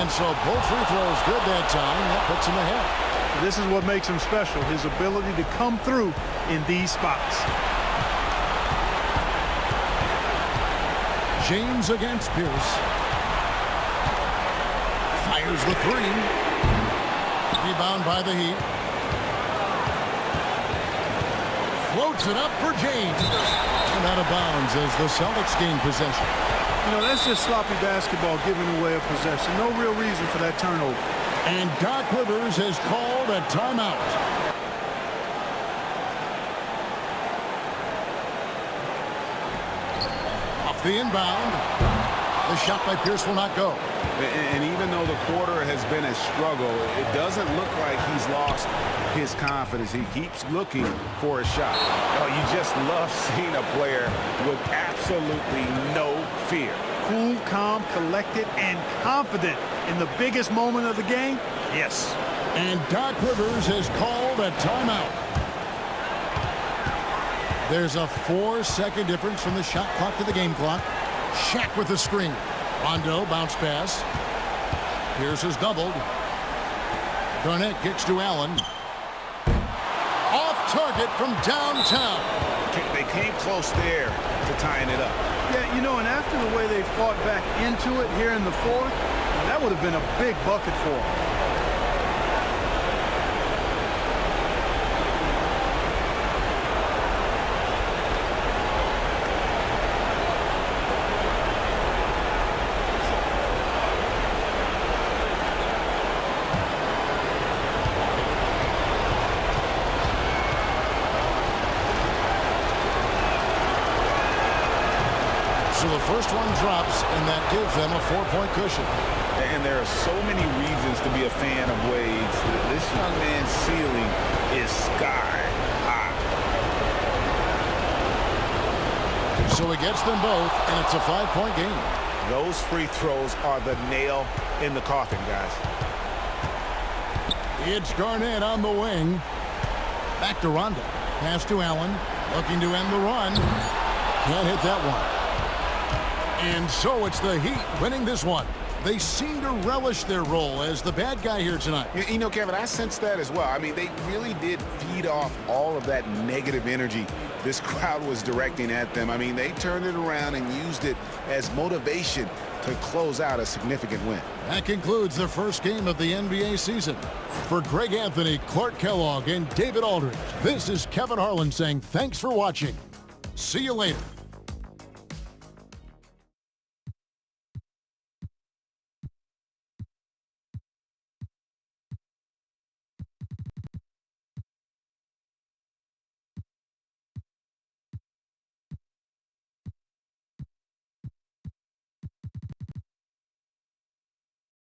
Speaker 1: And so both free throws good that time. That puts him ahead.
Speaker 3: This is what makes him special, his ability to come through in these spots.
Speaker 1: James against Pierce. Fires the three. Rebound by the Heat. Floats it up for James. And out of bounds as the Celtics gain possession.
Speaker 3: You know, that's just sloppy basketball, giving away a possession. No real reason for that turnover.
Speaker 1: And Doc Rivers has called a timeout. Off the inbound. The shot by Pierce will not go.
Speaker 2: And even though the quarter has been a struggle, it doesn't look like he's lost his confidence. He keeps looking for a shot. Oh, you just love seeing a player with absolutely no fear.
Speaker 3: Cool, calm, collected, and confident in the biggest moment of the game. Yes.
Speaker 1: And Doc Rivers has called a timeout. There's a 4-second difference from the shot clock to the game clock. Shaq with the screen. Rondo bounce pass. Pierce is doubled. Garnett kicks to Allen. Off target from downtown.
Speaker 2: They came close there to tying it up.
Speaker 3: Yeah, you know, and after the way they fought back into it here in the fourth, that would have been a big bucket for them.
Speaker 1: So the first one drops, and that gives them a 4-point cushion.
Speaker 2: And there are so many reasons to be a fan of Wade's. This young man's ceiling is sky high.
Speaker 1: So he gets them both, and it's a 5-point game.
Speaker 5: Those free throws are the nail in the coffin, guys.
Speaker 1: It's Garnett on the wing. Back to Rondo. Pass to Allen. Looking to end the run. Can't hit that one. And so it's the Heat winning this one. They seem to relish their role as the bad guy here tonight.
Speaker 2: You know, Kevin, I sense that as well. I mean, they really did feed off all of that negative energy this crowd was directing at them. I mean, they turned it around and used it as motivation to close out a significant win.
Speaker 1: That concludes the first game of the NBA season. For Greg Anthony, Clark Kellogg, and David Aldridge, this is Kevin Harlan saying thanks for watching. See you later.